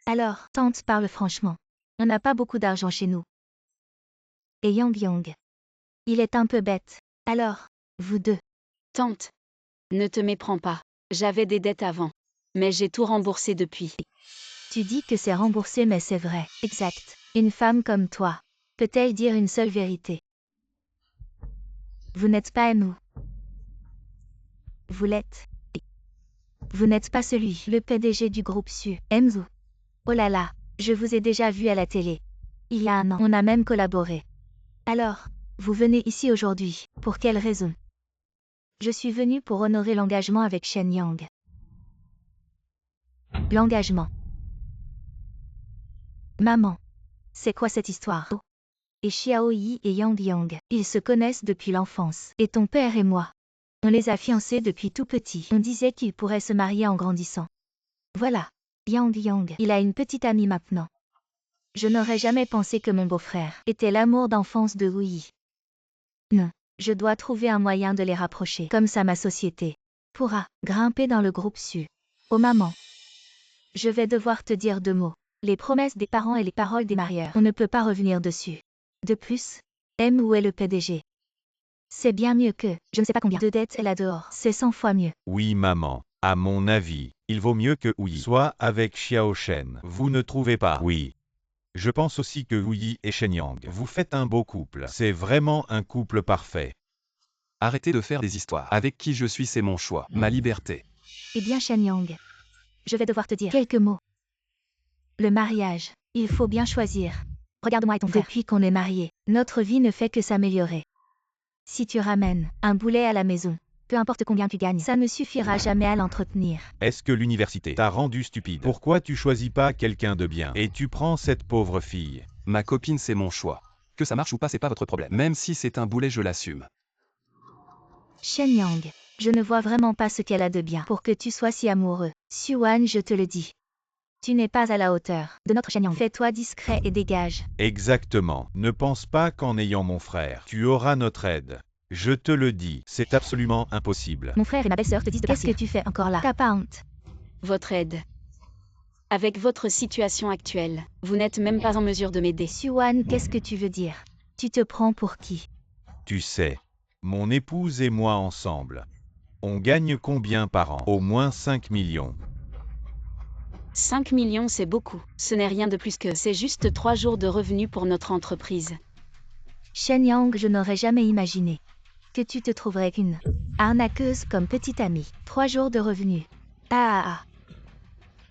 Speaker 2: Alors, tante parle franchement. On n'a pas beaucoup d'argent chez nous. Et Yang. Il est un peu bête. Alors, vous deux.
Speaker 3: Tante. Ne te méprends pas. J'avais des dettes avant. Mais j'ai tout remboursé depuis.
Speaker 2: Tu dis que c'est remboursé mais c'est vrai. Exact. Une femme comme toi. Peut-elle dire une seule vérité? Vous n'êtes pas à nous. Vous l'êtes. Vous n'êtes pas celui, le PDG du groupe Su. Enzo. Oh là là, je vous ai déjà vu à la télé. Il y a un an, on a même collaboré. Alors, vous venez ici aujourd'hui, pour quelle raison? Je suis venu pour honorer l'engagement avec Shen Yang. L'engagement. Maman. C'est quoi cette histoire? Oh. Et Xiao Yi et Yang, ils se connaissent depuis l'enfance. Et ton père et moi. On les a fiancés depuis tout petit. On disait qu'ils pourraient se marier en grandissant. Voilà. Yang, il a une petite amie maintenant. Je n'aurais jamais pensé que mon beau-frère était l'amour d'enfance de Wu. Non, je dois trouver un moyen de les rapprocher. Comme ça ma société pourra grimper dans le groupe Su. Oh maman. Je vais devoir te dire 2 mots. Les promesses des parents et les paroles des marieurs. On ne peut pas revenir dessus. De plus, M où est le PDG? C'est bien mieux que, je ne sais pas combien de dettes elle a dehors. C'est 100 fois mieux.
Speaker 1: Oui maman. À mon avis, il vaut mieux que Wu soit avec Xiao Shen. Vous ne trouvez pas? Oui. Je pense aussi que Wu et Shen Yang, vous faites un beau couple. C'est vraiment un couple parfait.
Speaker 4: Arrêtez de faire des histoires. Avec qui je suis, c'est mon choix, ma liberté.
Speaker 2: Eh bien Shen Yang, je vais devoir te dire quelques mots. Le mariage, il faut bien choisir. Regarde-moi et ton frère. Depuis qu'on est mariés, notre vie ne fait que s'améliorer. Si tu ramènes un boulet à la maison, peu importe combien tu gagnes, ça ne suffira jamais à l'entretenir.
Speaker 1: Est-ce que l'université t'a rendu stupide? Pourquoi tu choisis pas quelqu'un de bien et tu prends cette pauvre fille?
Speaker 4: Ma copine, c'est mon choix. Que ça marche ou pas, c'est pas votre problème. Même si c'est un boulet, je l'assume.
Speaker 2: Shen Yang, je ne vois vraiment pas ce qu'elle a de bien pour que tu sois si amoureux. Xuan, je te le dis. Tu n'es pas à la hauteur de notre Shen Yang. Fais-toi discret et dégage.
Speaker 1: Exactement. Ne pense pas qu'en ayant mon frère, tu auras notre aide. Je te le dis, c'est absolument impossible.
Speaker 2: Mon frère et ma belle-sœur te disent de partir. Qu'est-ce que tu fais encore là? T'as pas honte?
Speaker 3: Votre aide. Avec votre situation actuelle, vous n'êtes même pas en mesure de m'aider.
Speaker 2: Xuan, qu'est-ce que tu veux dire? Tu te prends pour qui?
Speaker 1: Tu sais, mon épouse et moi ensemble, on gagne combien par an? Au moins 5 millions.
Speaker 3: 5 millions, c'est beaucoup. Ce n'est rien de plus que c'est juste 3 jours de revenus pour notre entreprise.
Speaker 2: Shen Yang, je n'aurais jamais imaginé que tu te trouverais qu'une arnaqueuse comme petite amie. 3 jours de revenus. Ah.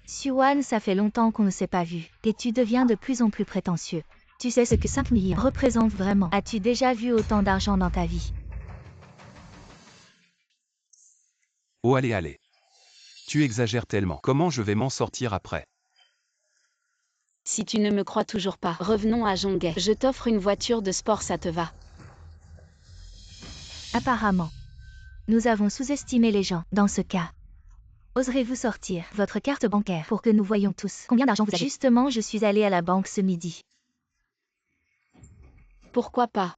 Speaker 2: Xuan, ça fait longtemps qu'on ne s'est pas vu, et tu deviens de plus en plus prétentieux. Tu sais ce que 5 millions représentent vraiment? As-tu déjà vu autant d'argent dans ta vie?
Speaker 4: Oh allez, allez. Tu exagères tellement. Comment je vais m'en sortir après?
Speaker 3: Si tu ne me crois toujours pas, revenons à Zhonghe. Je t'offre une voiture de sport, ça te va?
Speaker 2: Apparemment, nous avons sous-estimé les gens dans ce cas. Oserez-vous sortir votre carte bancaire pour que nous voyions tous combien d'argent vous avez? Justement, je suis allée à la banque ce midi.
Speaker 3: Pourquoi pas?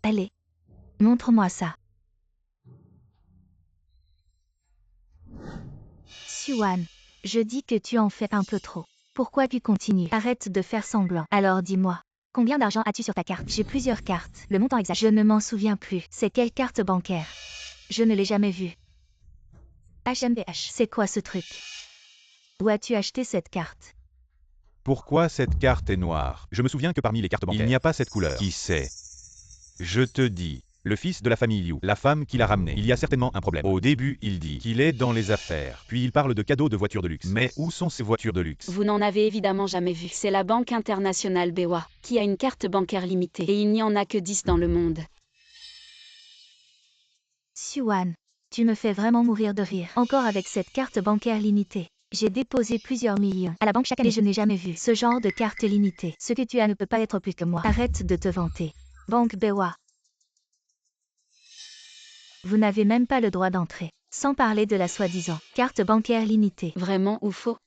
Speaker 2: Allez, montre-moi ça. Xuan, je dis que tu en fais un peu trop. Pourquoi tu continues? Arrête de faire semblant. Alors dis-moi, combien d'argent as-tu sur ta carte? J'ai plusieurs cartes. Le montant exact, je ne m'en souviens plus. C'est quelle carte bancaire? Je ne l'ai jamais vue. HMBH, c'est quoi ce truc? Où as-tu acheté cette carte?
Speaker 1: Pourquoi cette carte est noire? Je me souviens que parmi les cartes bancaires, il n'y a pas cette couleur. Qui sait? Je te dis, le fils de la famille Liu, la femme qui l'a ramené, il y a certainement un problème. Au début, il dit qu'il est dans les affaires, puis il parle de cadeaux de voitures de luxe. Mais où sont ces voitures de luxe?
Speaker 3: Vous n'en avez évidemment jamais vu. C'est la Banque internationale BOA, qui a une carte bancaire limitée. Et il n'y en a que 10 dans le monde.
Speaker 2: Xuan, tu me fais vraiment mourir de rire. Encore avec cette carte bancaire limitée. J'ai déposé plusieurs millions à la banque chaque année et je n'ai jamais vu ce genre de carte limitée. Ce que tu as ne peut pas être plus que moi. Arrête de te vanter. Banque BOA. Vous n'avez même pas le droit d'entrer. Sans parler de la soi-disant carte bancaire limitée.
Speaker 3: Vraiment ou faux?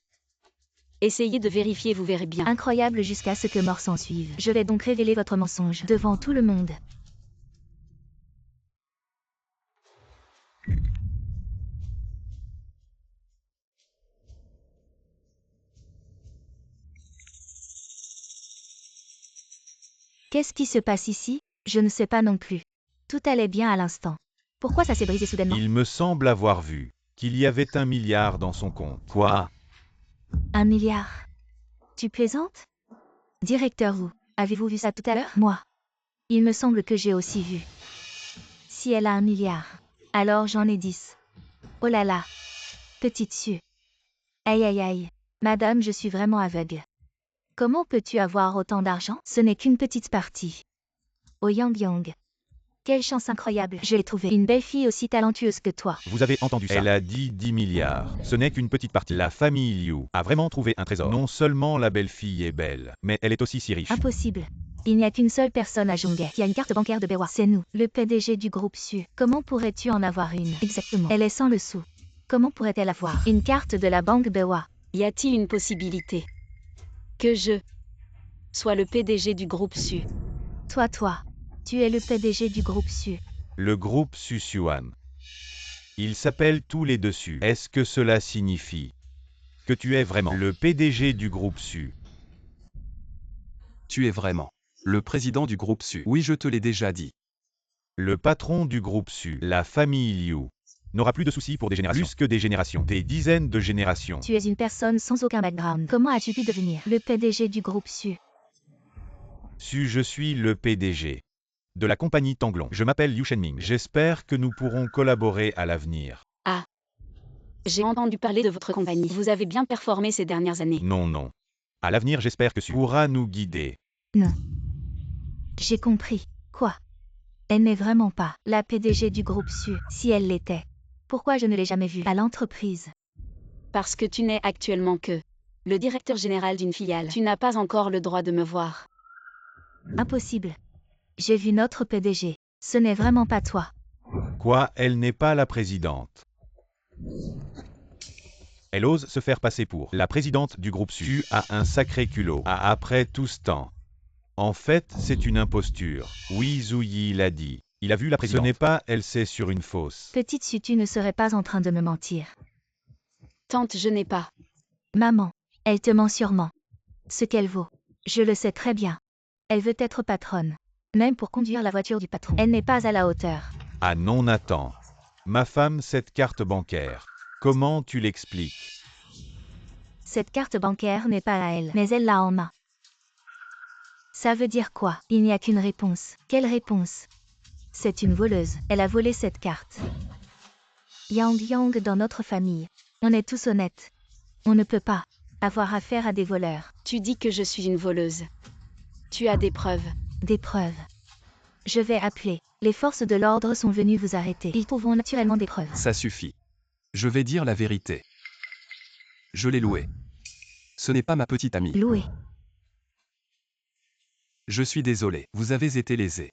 Speaker 3: Essayez de vérifier, vous verrez bien.
Speaker 2: Incroyable jusqu'à ce que mort s'en suive. Je vais donc révéler votre mensonge devant tout le monde. Qu'est-ce qui se passe ici? Je ne sais pas non plus. Tout allait bien à l'instant. Pourquoi ça s'est brisé soudainement?
Speaker 1: Il me semble avoir vu qu'il y avait 1 milliard dans son compte. Quoi?
Speaker 2: 1 milliard? Tu plaisantes? Directeur Wu, avez-vous vu ça tout à l'heure? Moi. Il me semble que j'ai aussi vu. Si elle a 1 milliard, alors j'en ai 10. Oh là là. Petite Sue. Aïe aïe aïe. Madame, je suis vraiment aveugle. Comment peux-tu avoir autant d'argent? Ce n'est qu'une petite partie. Oh Yang Yang. Quelle chance incroyable. Je l'ai trouvée. Une belle fille aussi talentueuse que toi.
Speaker 1: Vous avez entendu ça? Elle a dit 10 milliards. Ce n'est qu'une petite partie. La famille Liu a vraiment trouvé un trésor. Non seulement la belle-fille est belle, mais elle est aussi si riche.
Speaker 2: Impossible. Il n'y a qu'une seule personne à Zhonghe qui a une carte bancaire de BOA. C'est nous, le PDG du groupe Su. Comment pourrais-tu en avoir une? Exactement. Elle est sans le sou. Comment pourrait-elle avoir une carte de la banque BOA?
Speaker 3: Y a-t-il une possibilité que je sois le PDG du groupe Su?
Speaker 2: Toi, tu es le PDG du groupe Su.
Speaker 1: Le groupe Xuan. Ils s'appellent tous les dessus. Est-ce que cela signifie que tu es vraiment le PDG du groupe Su?
Speaker 4: Tu es vraiment le président du groupe Su. Oui, je te l'ai déjà dit.
Speaker 1: Le patron du groupe Su, la famille Liu, n'aura plus de soucis pour des générations. Plus que des générations, des dizaines de générations.
Speaker 2: Tu es une personne sans aucun background. Comment as-tu pu devenir le PDG du groupe Su?
Speaker 1: Je suis le PDG de la compagnie Tanglong. Je m'appelle Liu Shenming. J'espère que nous pourrons collaborer à l'avenir.
Speaker 3: Ah. J'ai entendu parler de votre compagnie. Vous avez bien performé ces dernières années.
Speaker 1: Non. À l'avenir, j'espère que Su pourra nous guider.
Speaker 2: Non. J'ai compris. Quoi? Elle n'est vraiment pas la PDG du groupe Su. Si elle l'était, pourquoi je ne l'ai jamais vue à l'entreprise?
Speaker 3: Parce que tu n'es actuellement que Le directeur général d'une filiale. Tu n'as pas encore le droit de me voir.
Speaker 2: Impossible. J'ai vu notre PDG. Ce n'est vraiment pas toi.
Speaker 1: Quoi, elle n'est pas la présidente. Elle ose se faire passer pour la présidente du groupe Su. Tu as un sacré culot. Après tout ce temps. En fait, c'est une imposture. Oui, Zouyi l'a dit. Il a vu la présidente. Ce n'est pas elle, c'est sur une fausse.
Speaker 2: Petite Su, tu ne serais pas en train de me mentir.
Speaker 3: Tante, je n'ai pas.
Speaker 2: Maman, elle te ment sûrement. Ce qu'elle vaut. Je le sais très bien. Elle veut être patronne. Même pour conduire la voiture du patron. Elle n'est pas à la hauteur.
Speaker 1: Ah non, Nathan. Ma femme, cette carte bancaire. Comment tu l'expliques?
Speaker 2: Cette carte bancaire n'est pas à elle, mais elle l'a en main. Ça veut dire quoi? Il n'y a qu'une réponse. Quelle réponse? C'est une voleuse. Elle a volé cette carte. Yang Yang dans notre famille. On est tous honnêtes. On ne peut pas avoir affaire à des voleurs.
Speaker 3: Tu dis que je suis une voleuse. Tu as des preuves.
Speaker 2: Des preuves. Je vais appeler. Les forces de l'ordre sont venues vous arrêter. Ils trouveront naturellement des preuves.
Speaker 4: Ça suffit. Je vais dire la vérité. Je l'ai louée. Ce n'est pas ma petite amie.
Speaker 2: Loué.
Speaker 4: Je suis désolé, vous avez été lésé.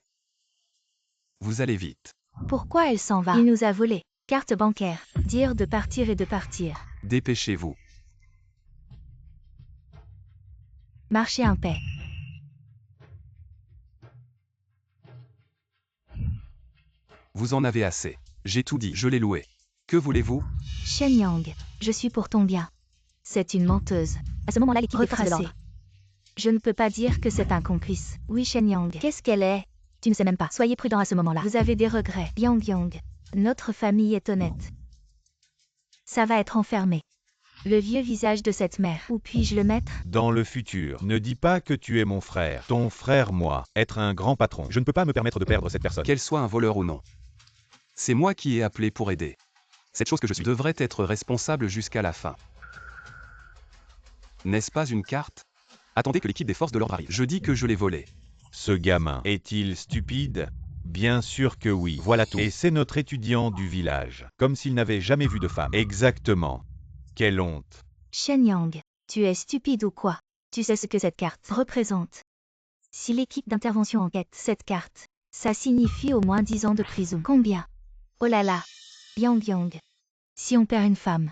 Speaker 4: Vous allez vite.
Speaker 2: Pourquoi elle s'en va? Il nous a volé. Carte bancaire. Dire de partir et de partir.
Speaker 4: Dépêchez-vous.
Speaker 2: Marchez en paix.
Speaker 4: Vous en avez assez. J'ai tout dit, je l'ai loué. Que voulez-vous?
Speaker 2: Shen Yang, je suis pour ton bien. C'est une menteuse. À ce moment-là, l'équipe des forces de l'ordre. Je ne peux pas dire que c'est un complice. Oui, Shen Yang. Qu'est-ce qu'elle est? Tu ne sais même pas. Soyez prudent à ce moment-là. Vous avez des regrets. Yang Yang. Notre famille est honnête. Ça va être enfermé. Le vieux visage de cette mère. Où puis-je le mettre?
Speaker 1: Dans le futur, ne dis pas que tu es mon frère. Ton frère, moi, être un grand patron. Je ne peux pas me permettre de perdre cette personne.
Speaker 4: Qu'elle soit un voleur ou non. C'est moi qui ai appelé pour aider. Cette chose que je suis devrait être responsable jusqu'à la fin. N'est-ce pas une carte? Attendez que l'équipe des forces de l'ordre arrive. Je dis que je l'ai volée.
Speaker 1: Ce gamin, est-il stupide? Bien sûr que oui. Voilà tout. Et c'est notre étudiant du village. Comme s'il n'avait jamais vu de femme. Exactement. Quelle honte.
Speaker 2: Shen Yang, tu es stupide ou quoi? Tu sais ce que cette carte représente. Si l'équipe d'intervention enquête cette carte, ça signifie au moins 10 ans de prison. Combien? Oh là là. Yang Yang. Si on perd une femme,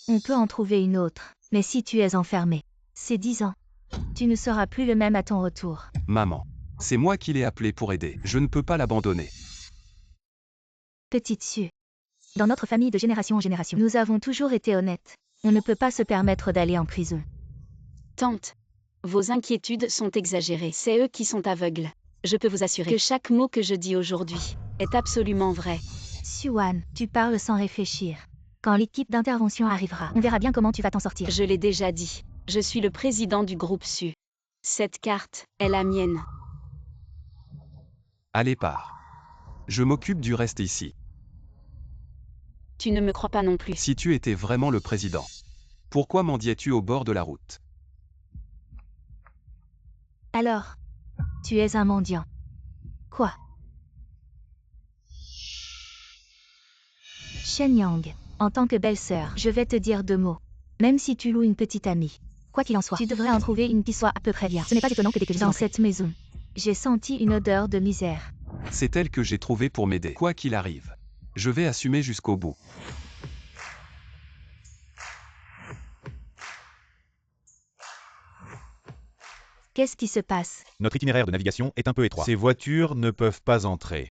Speaker 2: on peut en trouver une autre. Mais si tu es enfermé, c'est 10 ans. Tu ne seras plus le même à ton retour.
Speaker 4: Maman. C'est moi qui l'ai appelé pour aider. Je ne peux pas l'abandonner.
Speaker 2: Petite Su. Dans notre famille de génération en génération, nous avons toujours été honnêtes. On ne peut pas se permettre d'aller en prison.
Speaker 3: Tante, vos inquiétudes sont exagérées. C'est eux qui sont aveugles. Je peux vous assurer que chaque mot que je dis aujourd'hui est absolument vrai.
Speaker 2: Suan, tu parles sans réfléchir. Quand l'équipe d'intervention arrivera, on verra bien comment tu vas t'en sortir.
Speaker 3: Je l'ai déjà dit. Je suis le président du groupe Su. Cette carte est la mienne.
Speaker 4: Allez, pars. Je m'occupe du reste ici.
Speaker 3: Tu ne me crois pas non plus.
Speaker 4: Si tu étais vraiment le président, pourquoi mendiais-tu au bord de la route?
Speaker 2: Alors, tu es un mendiant. Quoi? Shen Yang, en tant que belle-sœur, je vais te dire 2 mots. Même si tu loues une petite amie, quoi qu'il en soit, tu devrais en trouver une qui soit à peu près bien. Ce n'est pas étonnant que dès que je suis dans cette maison, j'ai senti une odeur de misère.
Speaker 4: C'est elle que j'ai trouvée pour m'aider. Quoi qu'il arrive, je vais assumer jusqu'au bout.
Speaker 2: Qu'est-ce qui se passe?
Speaker 1: Notre itinéraire de navigation est un peu étroit. Ces voitures ne peuvent pas entrer.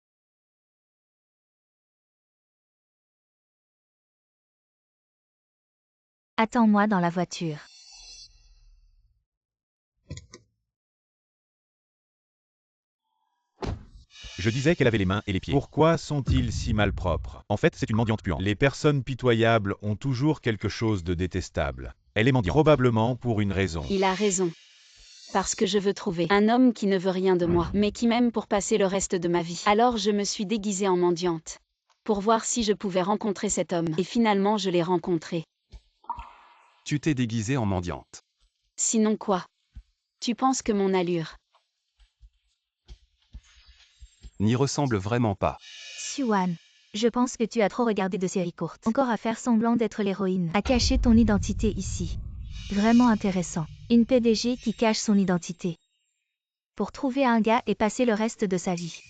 Speaker 2: Attends-moi dans la voiture.
Speaker 1: Je disais qu'elle avait les mains et les pieds. Pourquoi sont-ils si malpropres? En fait, c'est une mendiante puante. Les personnes pitoyables ont toujours quelque chose de détestable. Elle est mendiante. Probablement pour une raison.
Speaker 3: Il a raison. Parce que je veux trouver un homme qui ne veut rien de moi, mais qui m'aime pour passer le reste de ma vie. Alors je me suis déguisée en mendiante. Pour voir si je pouvais rencontrer cet homme. Et finalement je l'ai rencontré.
Speaker 4: Tu t'es déguisée en mendiante.
Speaker 3: Sinon quoi? Tu penses que mon allure
Speaker 4: N'y ressemble vraiment pas.
Speaker 2: Suan, je pense que tu as trop regardé de séries courtes. Encore à faire semblant d'être l'héroïne. À cacher ton identité ici. Vraiment intéressant. Une PDG qui cache son identité. Pour trouver un gars et passer le reste de sa vie.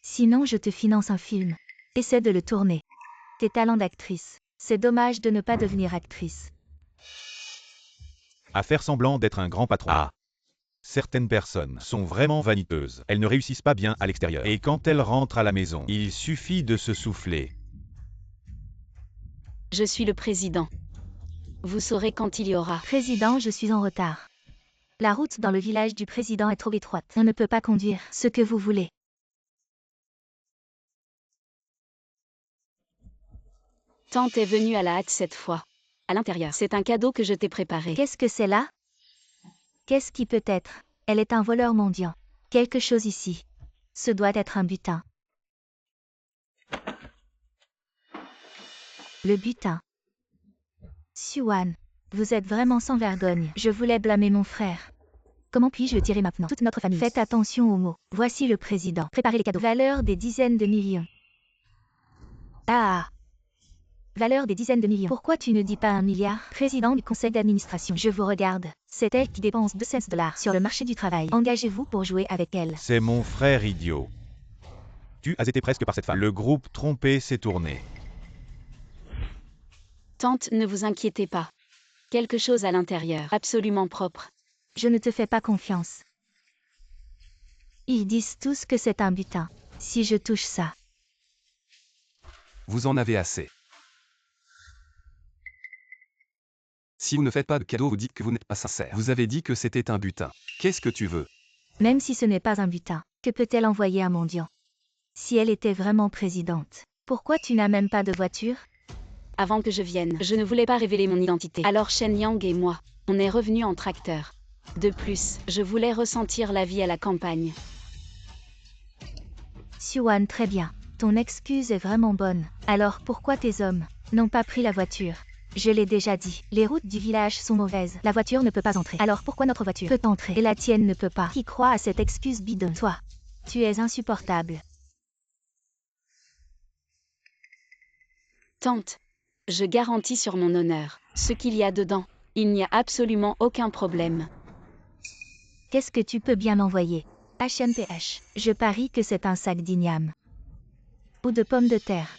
Speaker 2: Sinon je te finance un film. Essaie de le tourner. Tes talents d'actrice. C'est dommage de ne pas devenir actrice.
Speaker 1: À faire semblant d'être un grand patron. Ah. Certaines personnes sont vraiment vaniteuses. Elles ne réussissent pas bien à l'extérieur. Et quand elles rentrent à la maison, il suffit de se souffler.
Speaker 3: Je suis le président. Vous saurez quand il y aura.
Speaker 2: Président, je suis en retard. La route dans le village du président est trop étroite. On ne peut pas conduire ce que vous voulez.
Speaker 3: Tante est venue à la hâte cette fois. À l'intérieur. C'est un cadeau que je t'ai préparé.
Speaker 2: Qu'est-ce que c'est là? Qu'est-ce qui peut être? Elle est un voleur mendiant. Quelque chose ici. Ce doit être un butin. Le butin. Siouan, vous êtes vraiment sans vergogne. Je voulais blâmer mon frère. Comment puis-je le tirer maintenant? Toute notre famille. Faites attention aux mots. Voici le président. Préparez les cadeaux. Valeur des dizaines de millions. Ah. Valeur des dizaines de millions. Pourquoi tu ne dis pas 1 milliard? Président du conseil d'administration. Je vous regarde. C'est elle qui dépense $200 sur le marché du travail. Engagez-vous pour jouer avec elle.
Speaker 1: C'est mon frère idiot. Tu as été presque par cette femme. Le groupe trompé s'est tourné.
Speaker 3: Tante, ne vous inquiétez pas. Quelque chose à l'intérieur. Absolument propre.
Speaker 2: Je ne te fais pas confiance. Ils disent tous que c'est un butin. Si je touche ça.
Speaker 4: Vous en avez assez. Si vous ne faites pas de cadeau, vous dites que vous n'êtes pas sincère. Vous avez dit que c'était un butin. Qu'est-ce que tu veux?
Speaker 2: Même si ce n'est pas un butin, que peut-elle envoyer un mendiant? Si elle était vraiment présidente, pourquoi tu n'as même pas de voiture?
Speaker 3: Avant que je vienne, je ne voulais pas révéler mon identité. Alors Shen Yang et moi, on est revenus en tracteur. De plus, je voulais ressentir la vie à la campagne.
Speaker 2: Siouan, très bien. Ton excuse est vraiment bonne. Alors pourquoi tes hommes n'ont pas pris la voiture? Je l'ai déjà dit, les routes du village sont mauvaises. La voiture ne peut pas entrer. Alors pourquoi notre voiture peut entrer et la tienne ne peut pas? Qui croit à cette excuse bidon? Toi, tu es insupportable.
Speaker 3: Tante, je garantis sur mon honneur, ce qu'il y a dedans, il n'y a absolument aucun problème.
Speaker 2: Qu'est-ce que tu peux bien m'envoyer? HMPH, je parie que c'est un sac d'igname. Ou de pommes de terre.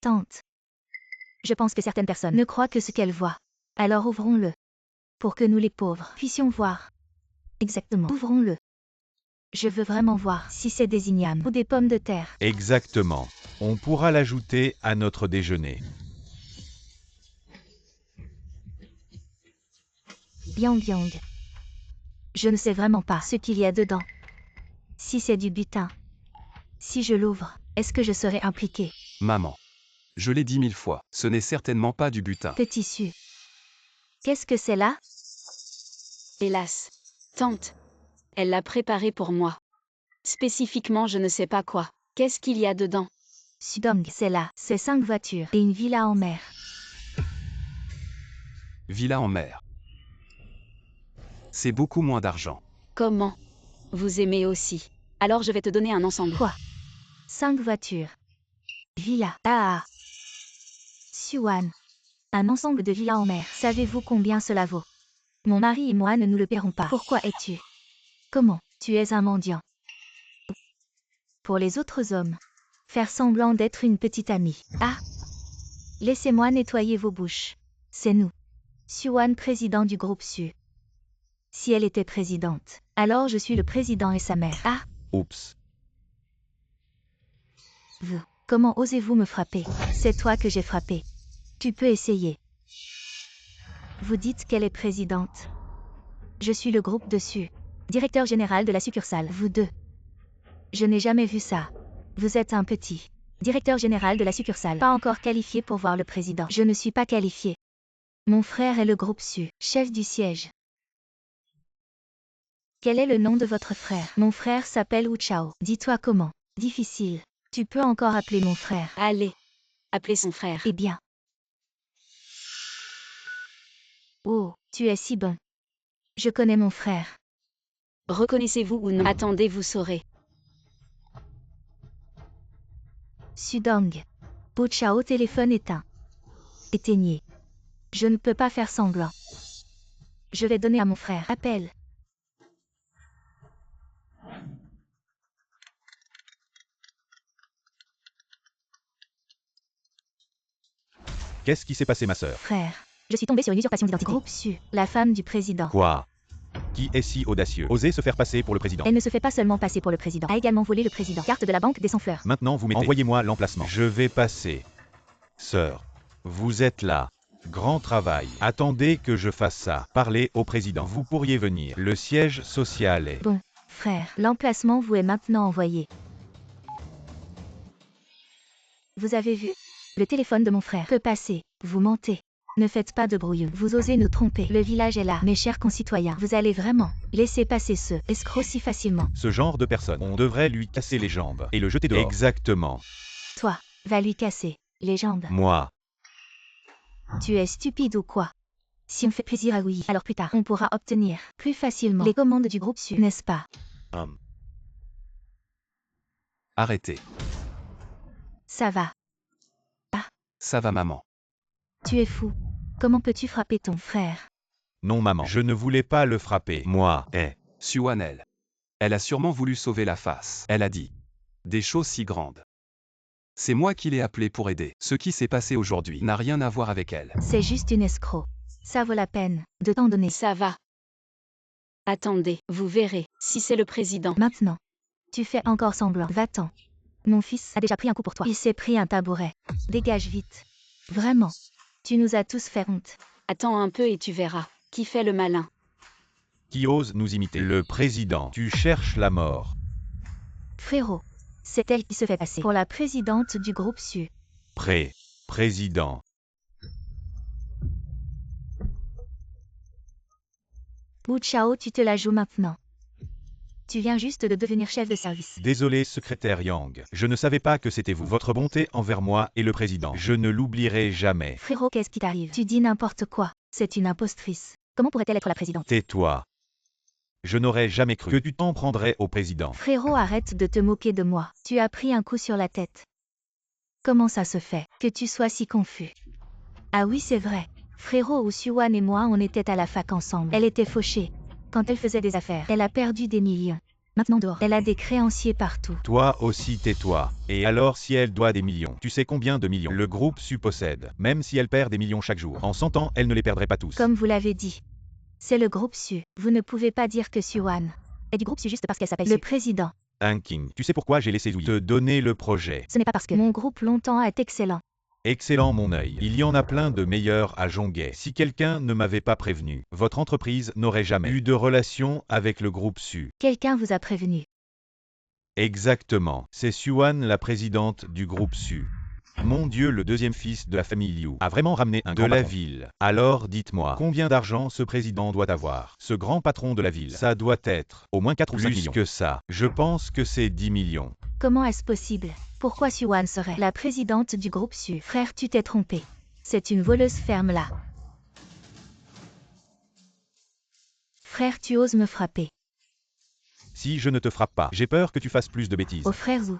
Speaker 2: Tante. Je pense que certaines personnes ne croient que ce qu'elles voient. Alors ouvrons-le. Pour que nous les pauvres puissions voir. Exactement. Ouvrons-le. Je veux vraiment voir si c'est des ignames ou des pommes de terre.
Speaker 1: Exactement. On pourra l'ajouter à notre déjeuner.
Speaker 2: Yang Yang. Je ne sais vraiment pas ce qu'il y a dedans. Si c'est du butin. Si je l'ouvre, est-ce que je serai impliquée?
Speaker 4: Maman. Je l'ai dit 1000 fois, ce n'est certainement pas du butin.
Speaker 2: Petit tissu. Qu'est-ce que c'est là?
Speaker 3: Hélas. Tante. Elle l'a préparé pour moi. Spécifiquement, je ne sais pas quoi. Qu'est-ce qu'il y a dedans?
Speaker 2: Sudong, c'est là. C'est 5 voitures et une villa en mer.
Speaker 4: Villa en mer. C'est beaucoup moins d'argent.
Speaker 3: Comment? Vous aimez aussi. Alors je vais te donner un ensemble.
Speaker 2: Quoi? 5 voitures. Villa. Ah. Siouan. Un ensemble de villas en mer. Savez-vous combien cela vaut? Mon mari et moi ne nous le paierons pas. Pourquoi es-tu? Comment? Tu es un mendiant. Pour les autres hommes. Faire semblant d'être une petite amie. Ah. Laissez-moi nettoyer vos bouches. C'est nous. Siouan, président du groupe Su. Si elle était présidente, alors je suis le président et sa mère. Ah.
Speaker 1: Oups.
Speaker 2: Vous. Comment osez-vous me frapper? C'est toi que j'ai frappé. Tu peux essayer. Vous dites qu'elle est présidente. Je suis le groupe dessus. Directeur général de la succursale. Vous deux. Je n'ai jamais vu ça. Vous êtes un petit. Directeur général de la succursale. Pas encore qualifié pour voir le président. Je ne suis pas qualifié. Mon frère est le groupe Su, chef du siège. Quel est le nom de votre frère? Mon frère s'appelle Wu Chao. Dis-toi comment. Difficile. Tu peux encore appeler mon frère.
Speaker 3: Allez. Appelez son frère.
Speaker 2: Eh bien. Oh, tu es si bon. Je connais mon frère.
Speaker 3: Reconnaissez-vous ou non? Attendez, vous saurez.
Speaker 2: Sudong. Wu Chao, téléphone éteint. Éteignez. Je ne peux pas faire semblant. Je vais donner à mon frère. Appelle.
Speaker 1: Qu'est-ce qui s'est passé, ma sœur?
Speaker 2: Frère, je suis tombée sur une usurpation d'identité. Groupe Su, la femme du président.
Speaker 1: Quoi? Qui est si audacieux? Oser se faire passer pour le président.
Speaker 2: Elle ne se fait pas seulement passer pour le président. A également volé le président. Carte de la banque des sans-fleurs.
Speaker 1: Maintenant, vous mettez. Envoyez-moi l'emplacement. Je vais passer. Sœur, vous êtes là. Grand travail. Attendez que je fasse ça. Parlez au président. Vous pourriez venir. Le siège social est...
Speaker 2: Bon, frère, l'emplacement vous est maintenant envoyé. Vous avez vu? Le téléphone de mon frère peut passer. Vous mentez. Ne faites pas de brouillon. Vous osez nous tromper. Le village est là. Mes chers concitoyens, vous allez vraiment laisser passer ce escroc si facilement.
Speaker 1: Ce genre de personne, on devrait lui casser les jambes et le jeter dehors. Exactement.
Speaker 2: Toi, va lui casser les jambes.
Speaker 1: Moi.
Speaker 2: Tu es stupide ou quoi? Si on fait plaisir à oui, alors plus tard, on pourra obtenir plus facilement les commandes du groupe Su, n'est-ce pas?
Speaker 4: Arrêtez.
Speaker 2: Ça va.
Speaker 4: Ça va, maman.
Speaker 2: Tu es fou. Comment peux-tu frapper ton frère?
Speaker 1: Non, maman. Je ne voulais pas le frapper. Moi.
Speaker 4: Suan, elle a sûrement voulu sauver la face. Elle a dit des choses si grandes. C'est moi qui l'ai appelée pour aider. Ce qui s'est passé aujourd'hui n'a rien à voir avec elle.
Speaker 2: C'est juste une escroc. Ça vaut la peine de t'en donner.
Speaker 3: Ça va. Attendez, vous verrez, si c'est le président.
Speaker 2: Maintenant, tu fais encore semblant. Va-t'en. Mon fils a déjà pris un coup pour toi. Il s'est pris un tabouret. Dégage vite. Vraiment. Tu nous as tous fait honte.
Speaker 3: Attends un peu et tu verras. Qui fait le malin?
Speaker 1: Qui ose nous imiter? Le président. Tu cherches la mort.
Speaker 2: Frérot, c'est elle qui se fait passer pour la présidente du groupe Su.
Speaker 1: Président.
Speaker 2: Wu Chao, tu te la joues maintenant. Tu viens juste de devenir chef de service.
Speaker 1: Désolé, secrétaire Yang. Je ne savais pas que c'était vous. Votre bonté envers moi et le président. Je ne l'oublierai jamais.
Speaker 2: Frérot, qu'est-ce qui t'arrive? Tu dis n'importe quoi. C'est une impostrice. Comment pourrait-elle être la présidente?
Speaker 1: Tais-toi. Je n'aurais jamais cru que tu t'en prendrais au président.
Speaker 2: Frérot, arrête de te moquer de moi. Tu as pris un coup sur la tête. Comment ça se fait que tu sois si confus? Ah oui, c'est vrai. Frérot, Suan et moi, on était à la fac ensemble. Elle était fauchée. Quand elle faisait des affaires, elle a perdu des millions. Maintenant dehors, elle a des créanciers partout.
Speaker 1: Toi aussi tais-toi. Et alors si elle doit des millions, tu sais combien de millions le groupe Su possède? Même si elle perd des millions chaque jour, en 100 ans, elle ne les perdrait pas tous.
Speaker 2: Comme vous l'avez dit. C'est le groupe Su. Vous ne pouvez pas dire que Suan est du groupe Su juste parce qu'elle s'appelle le président.
Speaker 1: Un King. Tu sais pourquoi j'ai laissé Zouyi te donner le projet?
Speaker 2: Ce n'est pas parce que mon groupe longtemps est excellent.
Speaker 1: Excellent mon œil. Il y en a plein de meilleurs à Jonguet. Si quelqu'un ne m'avait pas prévenu, votre entreprise n'aurait jamais eu de relation avec le groupe Su.
Speaker 2: Quelqu'un vous a prévenu.
Speaker 1: Exactement. C'est Suan, la présidente du groupe Su. Mon Dieu, le deuxième fils de la famille Liu a vraiment ramené un de la ville. Alors dites-moi, combien d'argent ce président doit avoir? Ce grand patron de la ville, ça doit être au moins 4 ou 5 millions. Plus que ça. Je pense que c'est 10 millions.
Speaker 2: Comment est-ce possible? Pourquoi Suan serait la présidente du groupe Su? Frère, tu t'es trompé. C'est une voleuse ferme là. Frère, tu oses me frapper.
Speaker 1: Si je ne te frappe pas, j'ai peur que tu fasses plus de bêtises.
Speaker 2: Oh frère Zhou.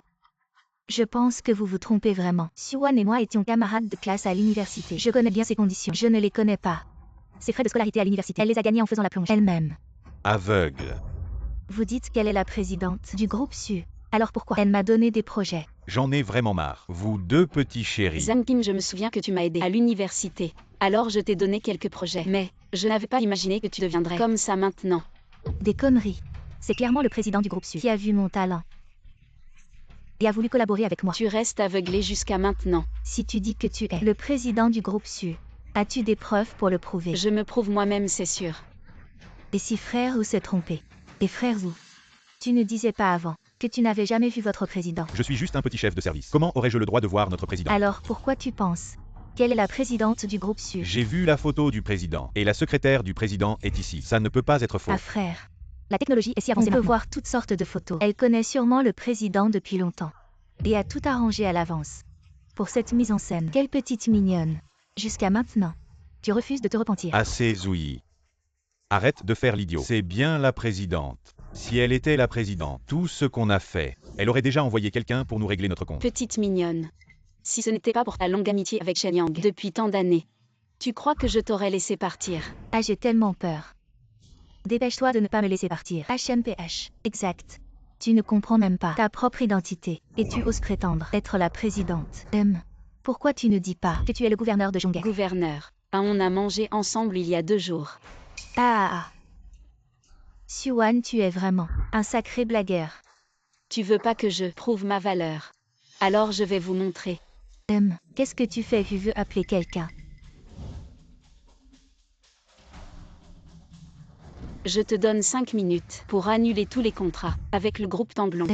Speaker 2: Je pense que vous vous trompez vraiment. Suan et moi étions camarades de classe à l'université. Je connais bien ses conditions. Je ne les connais pas. Ses frais de scolarité à l'université, elle les a gagnés en faisant la plonge elle-même.
Speaker 1: Aveugle.
Speaker 2: Vous dites qu'elle est la présidente du groupe Su. Alors pourquoi elle m'a donné des projets?
Speaker 1: J'en ai vraiment marre. Vous deux petits chéris.
Speaker 3: Zhang Kim, je me souviens que tu m'as aidé à l'université. Alors je t'ai donné quelques projets. Mais je n'avais pas imaginé que tu deviendrais comme ça maintenant.
Speaker 2: Des conneries. C'est clairement le président du groupe Su qui a vu mon talent. Et a voulu collaborer avec moi.
Speaker 3: Tu restes aveuglé jusqu'à maintenant.
Speaker 2: Si tu dis que tu es le président du groupe Su, as-tu des preuves pour le prouver?
Speaker 3: Je me prouve moi-même, c'est sûr.
Speaker 2: Et si frère Wu s'est trompé? Et frère Wu, tu ne disais pas avant que tu n'avais jamais vu votre président.
Speaker 1: Je suis juste un petit chef de service. Comment aurais-je le droit de voir notre président?
Speaker 2: Alors pourquoi tu penses qu'elle est la présidente du groupe Su?
Speaker 1: J'ai vu la photo du président. Et la secrétaire du président est ici. Ça ne peut pas être faux.
Speaker 2: Ah frère, la technologie est si avancée. On peut voir toutes sortes de photos. Elle connaît sûrement le président depuis longtemps. Et a tout arrangé à l'avance. Pour cette mise en scène, quelle petite mignonne. Jusqu'à maintenant, tu refuses de te repentir.
Speaker 1: Assez Zouyi. Arrête de faire l'idiot. C'est bien la présidente. Si elle était la présidente, tout ce qu'on a fait, elle aurait déjà envoyé quelqu'un pour nous régler notre compte.
Speaker 3: Petite mignonne. Si ce n'était pas pour ta longue amitié avec Shen Yang depuis tant d'années, tu crois que je t'aurais laissé partir?
Speaker 2: Ah, j'ai tellement peur. Dépêche-toi de ne pas me laisser partir. HMPH. Exact. Tu ne comprends même pas ta propre identité, et tu oses prétendre être la présidente. Pourquoi tu ne dis pas que tu es le gouverneur de Zhonghe?
Speaker 3: Gouverneur. On a mangé ensemble il y a 2 jours.
Speaker 2: Xuan, tu es vraiment un sacré blagueur.
Speaker 3: Tu veux pas que je prouve ma valeur? Alors je vais vous montrer.
Speaker 2: Qu'est-ce que tu fais? Tu veux appeler quelqu'un?
Speaker 3: Je te donne 5 minutes pour annuler tous les contrats avec le groupe Tanglong.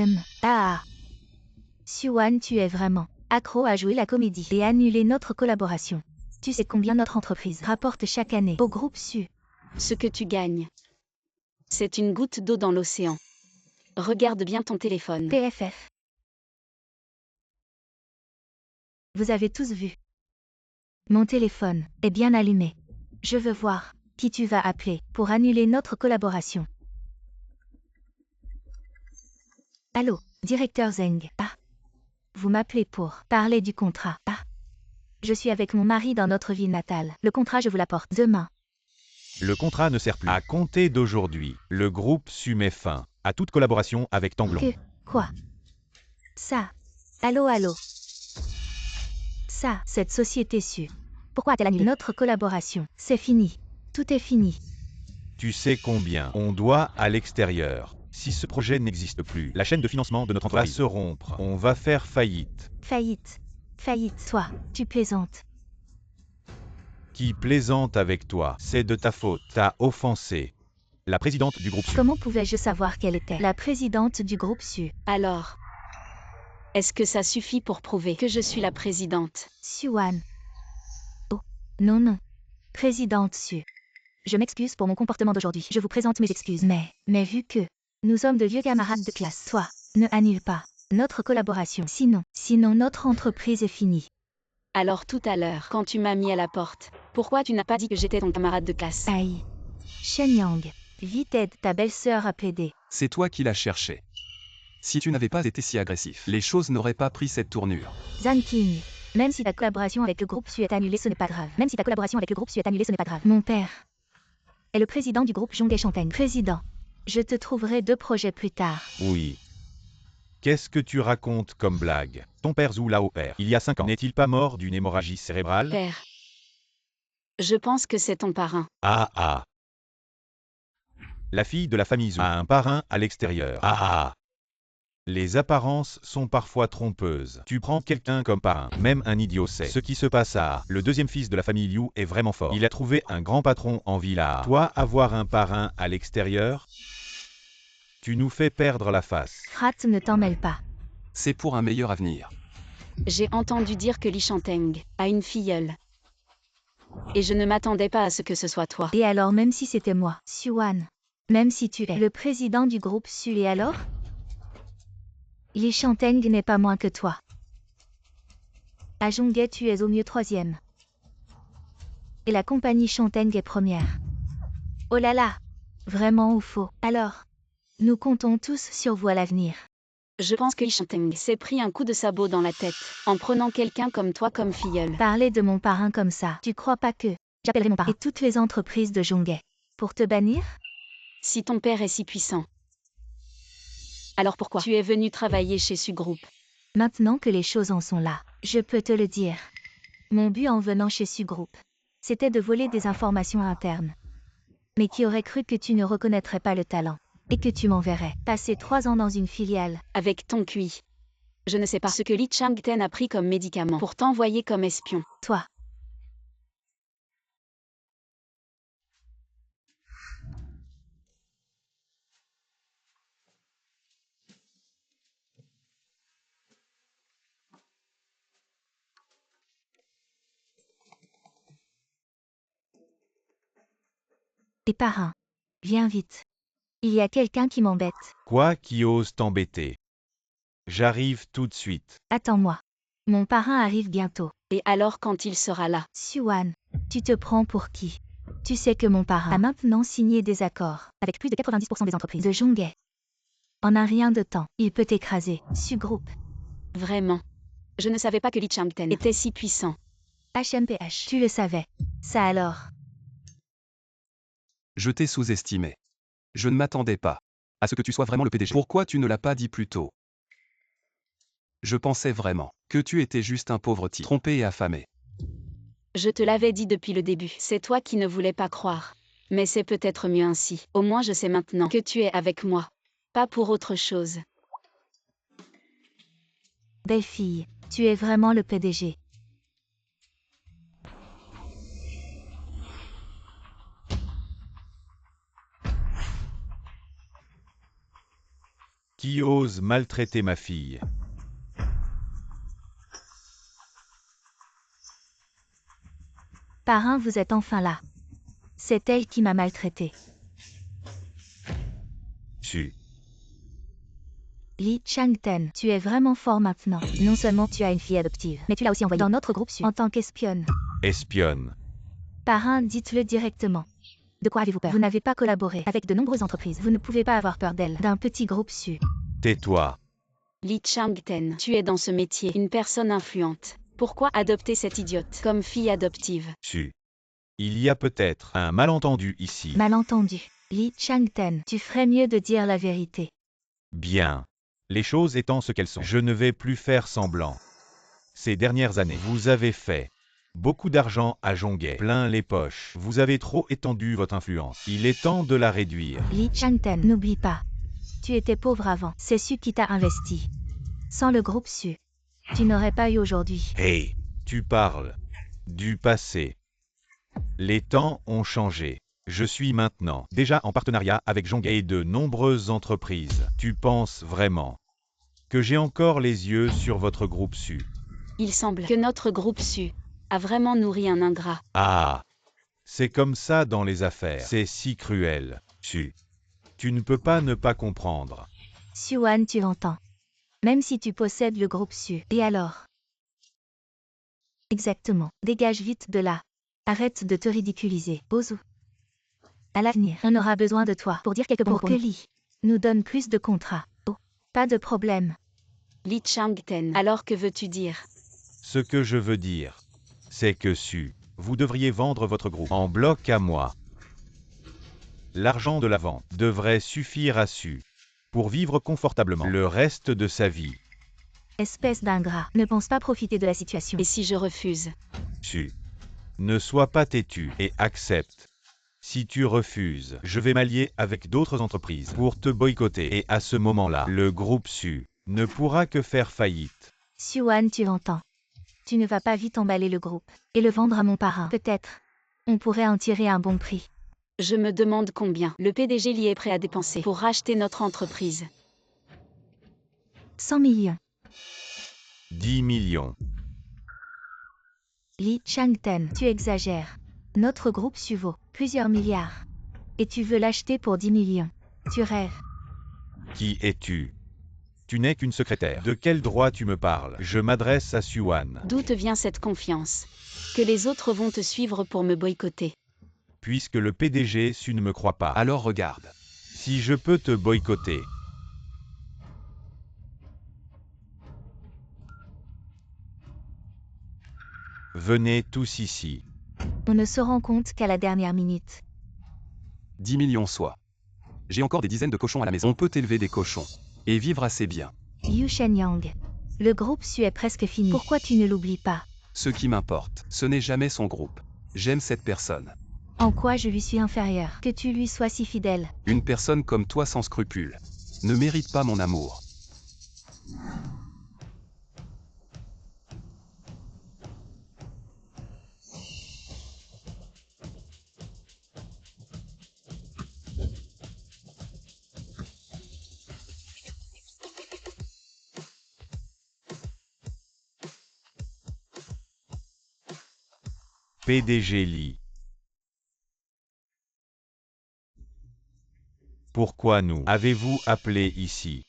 Speaker 2: Xuan, tu es vraiment accro à jouer la comédie et annuler notre collaboration. Tu sais combien notre entreprise rapporte chaque année au groupe Su?
Speaker 3: Ce que tu gagnes, c'est une goutte d'eau dans l'océan. Regarde bien ton téléphone.
Speaker 2: PFF. Vous avez tous vu. Mon téléphone est bien allumé. Je veux voir qui tu vas appeler pour annuler notre collaboration. Allô, directeur Zheng. Vous m'appelez pour parler du contrat. Je suis avec mon mari dans notre ville natale. Le contrat, je vous l'apporte demain.
Speaker 1: Le contrat ne sert plus. À compter d'aujourd'hui, le groupe Su met fin à toute collaboration avec Tanglong.
Speaker 2: Quoi? Ça. Allô? Ça, cette société Su. Pourquoi a-t-elle annulé notre collaboration? C'est fini. Tout est fini.
Speaker 1: Tu sais combien on doit à l'extérieur. Si ce projet n'existe plus, la chaîne de financement de notre entreprise va se rompre. On va faire faillite.
Speaker 2: Faillite. Toi, tu plaisantes.
Speaker 1: Qui plaisante avec toi? C'est de ta faute. T'as offensé la présidente du groupe Su.
Speaker 2: Comment pouvais-je savoir qu'elle était la présidente du groupe Su?
Speaker 3: Alors, est-ce que ça suffit pour prouver que je suis la présidente?
Speaker 2: Xuan. Oh, non. Présidente Su. Je m'excuse pour mon comportement d'aujourd'hui. Je vous présente mes excuses. Mais vu que nous sommes de vieux camarades de classe, toi, ne annule pas notre collaboration. Sinon notre entreprise est finie.
Speaker 3: Alors tout à l'heure, quand tu m'as mis à la porte, pourquoi tu n'as pas dit que j'étais ton camarade de classe?
Speaker 2: Aïe. Shen Yang, vite aide ta belle-sœur à plaider.
Speaker 4: C'est toi qui l'as cherché. Si tu n'avais pas été si agressif, les choses n'auraient pas pris cette tournure.
Speaker 2: Zhan Qing, même si ta collaboration avec le groupe Su est annulée, ce n'est pas grave. Mon père est le président du groupe Zhonghe Shanteng. Président, je te trouverai 2 projets plus tard.
Speaker 1: Oui. Qu'est-ce que tu racontes comme blague? Ton père Zhu Lao père, il y a 5 ans, n'est-il pas mort d'une hémorragie cérébrale?
Speaker 3: Père. Je pense que c'est ton parrain.
Speaker 1: La fille de la famille Zhu a un parrain à l'extérieur. Les apparences sont parfois trompeuses. Tu prends quelqu'un comme parrain, même un idiot sait ce qui se passe à. Le deuxième fils de la famille Liu est vraiment fort. Il a trouvé un grand patron en villa. Toi, avoir un parrain à l'extérieur? Tu nous fais perdre la face.
Speaker 2: Frat, ne t'en mêle pas.
Speaker 4: C'est pour un meilleur avenir.
Speaker 3: J'ai entendu dire que Li Shanteng a une filleule. Et je ne m'attendais pas à ce que ce soit toi.
Speaker 2: Et alors, même si c'était moi, Xuan, même si tu es le président du groupe Su, et alors? Li Shanteng n'est pas moins que toi. À Zhonghe, tu es au mieux 3e. Et la compagnie Shanteng est première. Oh là là! Vraiment ou faux? Alors, nous comptons tous sur vous à l'avenir.
Speaker 3: Je pense que Li Shanteng s'est pris un coup de sabot dans la tête en prenant quelqu'un comme toi comme filleule.
Speaker 2: Parler de mon parrain comme ça, tu crois pas que j'appellerai mon parrain et toutes les entreprises de Zhonghe pour te bannir?
Speaker 3: Si ton père est si puissant, alors pourquoi tu es venu travailler chez Su Group?
Speaker 2: Maintenant que les choses en sont là, je peux te le dire. Mon but en venant chez Su Group, c'était de voler des informations internes. Mais qui aurait cru que tu ne reconnaîtrais pas le talent et que tu m'enverrais passer 3 ans dans une filiale?
Speaker 3: Avec ton QI. Je ne sais pas ce que Li Changten a pris comme médicament pour t'envoyer comme espion.
Speaker 2: Toi. Tes parrains. Viens vite. Il y a quelqu'un qui m'embête.
Speaker 1: Quoi qui ose t'embêter? J'arrive tout de suite.
Speaker 2: Attends-moi. Mon parrain arrive bientôt.
Speaker 3: Et alors quand il sera là?
Speaker 2: Xuan, tu te prends pour qui? Tu sais que mon parrain a maintenant signé des accords avec plus de 90% des entreprises de Zhonghe. En un rien de temps, il peut écraser Su Group.
Speaker 3: Vraiment? Je ne savais pas que Li Changten était si puissant.
Speaker 2: HMPH, tu le savais. Ça alors.
Speaker 4: Je t'ai sous-estimé. Je ne m'attendais pas à ce que tu sois vraiment le PDG. Pourquoi tu ne l'as pas dit plus tôt? Je pensais vraiment que tu étais juste un pauvre type, trompé et affamé.
Speaker 3: Je te l'avais dit depuis le début. C'est toi qui ne voulais pas croire. Mais c'est peut-être mieux ainsi. Au moins je sais maintenant que tu es avec moi. Pas pour autre chose.
Speaker 2: Belle fille, tu es vraiment le PDG.
Speaker 1: Qui ose maltraiter ma fille?
Speaker 2: Parrain, vous êtes enfin là. C'est elle qui m'a maltraité.
Speaker 1: Su.
Speaker 2: Li Changten, tu es vraiment fort maintenant. Non seulement tu as une fille adoptive, mais tu l'as aussi envoyée dans notre groupe en tant qu'espionne.
Speaker 1: Espionne.
Speaker 2: Parrain, dites-le directement. De quoi avez-vous peur? Vous n'avez pas collaboré avec de nombreuses entreprises. Vous ne pouvez pas avoir peur d'elle, d'un petit groupe su.
Speaker 1: Tais-toi.
Speaker 3: Li Changten, tu es dans ce métier une personne influente. Pourquoi adopter cette idiote comme fille adoptive?
Speaker 1: Su. Il y a peut-être un malentendu ici.
Speaker 2: Malentendu. Li Changten, tu ferais mieux de dire la vérité.
Speaker 1: Bien. Les choses étant ce qu'elles sont, je ne vais plus faire semblant. Ces dernières années, vous avez fait beaucoup d'argent à Zhonghe, plein les poches. Vous avez trop étendu votre influence. Il est temps de la réduire.
Speaker 2: Li Changten, n'oublie pas. Tu étais pauvre avant. C'est Su qui t'a investi. Sans le groupe Su, tu n'aurais pas eu aujourd'hui.
Speaker 1: Hey, tu parles du passé. Les temps ont changé. Je suis maintenant déjà en partenariat avec Zhonghe et de nombreuses entreprises. Tu penses vraiment que j'ai encore les yeux sur votre groupe Su?
Speaker 3: Il semble que notre groupe Su a vraiment nourri un ingrat.
Speaker 1: Ah, c'est comme ça dans les affaires. C'est si cruel. Su. Tu ne peux pas ne pas comprendre.
Speaker 2: Suan, tu entends. Même si tu possèdes le groupe Su. Et alors? Exactement. Dégage vite de là. Arrête de te ridiculiser. Bozu. À l'avenir, on aura besoin de toi pour dire quelques mots pour que Li nous donne plus de contrats. Oh, pas de problème.
Speaker 3: Li Changten, alors que veux-tu dire?
Speaker 1: Ce que je veux dire, c'est que Su, vous devriez vendre votre groupe en bloc à moi. L'argent de la vente devrait suffire à Su pour vivre confortablement le reste de sa vie.
Speaker 2: Espèce d'ingrat, ne pense pas profiter de la situation.
Speaker 3: Et si je refuse?
Speaker 1: Su, ne sois pas têtu et accepte. Si tu refuses, je vais m'allier avec d'autres entreprises pour te boycotter et à ce moment-là, le groupe Su ne pourra que faire faillite.
Speaker 2: Suan, tu entends. Tu ne vas pas vite emballer le groupe et le vendre à mon parrain. Peut-être. On pourrait en tirer un bon prix.
Speaker 3: Je me demande combien le PDG Li est prêt à dépenser pour racheter notre entreprise.
Speaker 2: 100 millions.
Speaker 1: 10 millions.
Speaker 2: Li Changten, tu exagères. Notre groupe Su vaut plusieurs milliards. Et tu veux l'acheter pour 10 millions. Tu rêves.
Speaker 1: Qui es-tu? Tu n'es qu'une secrétaire. De quel droit tu me parles? Je m'adresse à Suan.
Speaker 3: D'où te vient cette confiance? Que les autres vont te suivre pour me boycotter.
Speaker 1: Puisque le PDG Su ne me croit pas.
Speaker 4: Alors regarde.
Speaker 1: Si je peux te boycotter. Venez tous ici.
Speaker 2: On ne se rend compte qu'à la dernière minute.
Speaker 4: 10 millions soit. J'ai encore des dizaines de cochons à la maison. On peut élever des cochons et vivre assez bien.
Speaker 2: Yu Shenyang. Le groupe Su est presque fini. Pourquoi tu ne l'oublies pas?
Speaker 4: Ce qui m'importe, ce n'est jamais son groupe. J'aime cette personne.
Speaker 2: En quoi je lui suis inférieur? Que tu lui sois si fidèle.
Speaker 4: Une personne comme toi sans scrupules ne mérite pas mon amour.
Speaker 1: PDG Li. Pourquoi nous avez-vous appelé ici?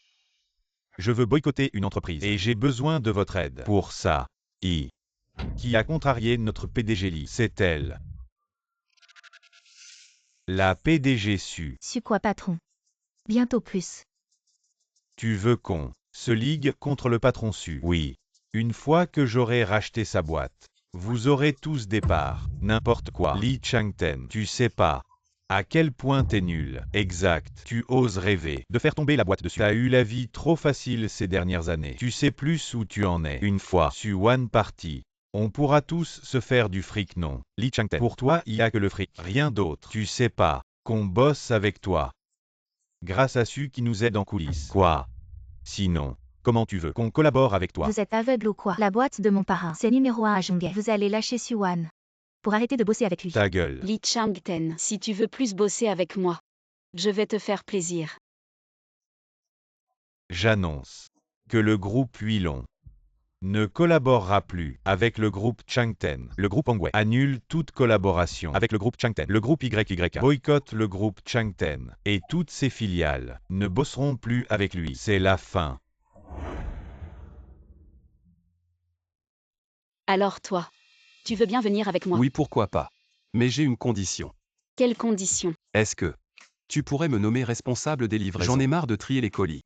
Speaker 1: Je veux boycotter une entreprise et j'ai besoin de votre aide. Pour ça, qui a contrarié notre PDG Li, c'est elle. La PDG Su.
Speaker 2: Su quoi, patron? Bientôt plus.
Speaker 1: Tu veux qu'on se ligue contre le patron Su? Oui. Une fois que j'aurai racheté sa boîte, vous aurez tous des parts, n'importe quoi. Li Changten, tu sais pas à quel point t'es nul. Exact. Tu oses rêver de faire tomber la boîte dessus. T'as eu la vie trop facile ces dernières années. Tu sais plus où tu en es. Une fois Suwan parti, on pourra tous se faire du fric, non. Li Changten, pour toi, il y a que le fric, rien d'autre. Tu sais pas qu'on bosse avec toi grâce à Su qui nous aide en coulisses. Quoi? Sinon, comment tu veux qu'on collabore avec toi?
Speaker 2: Vous êtes aveugle ou quoi? La boîte de mon parrain, c'est numéro 1 à Jonghae. Vous allez lâcher Suwan pour arrêter de bosser avec lui.
Speaker 1: Ta gueule.
Speaker 3: Li Changten, si tu veux plus bosser avec moi, je vais te faire plaisir.
Speaker 1: J'annonce que le groupe Huilon ne collaborera plus avec le groupe Changten. Le groupe Hongwei annule toute collaboration avec le groupe Changten. Le groupe YYK boycotte le groupe Changten et toutes ses filiales ne bosseront plus avec lui. C'est la fin.
Speaker 3: Alors toi, tu veux bien venir avec moi?
Speaker 4: Oui, pourquoi pas. Mais j'ai une condition.
Speaker 3: Quelles conditions?
Speaker 4: Est-ce que tu pourrais me nommer responsable des livraisons? J'en ai marre de trier les colis.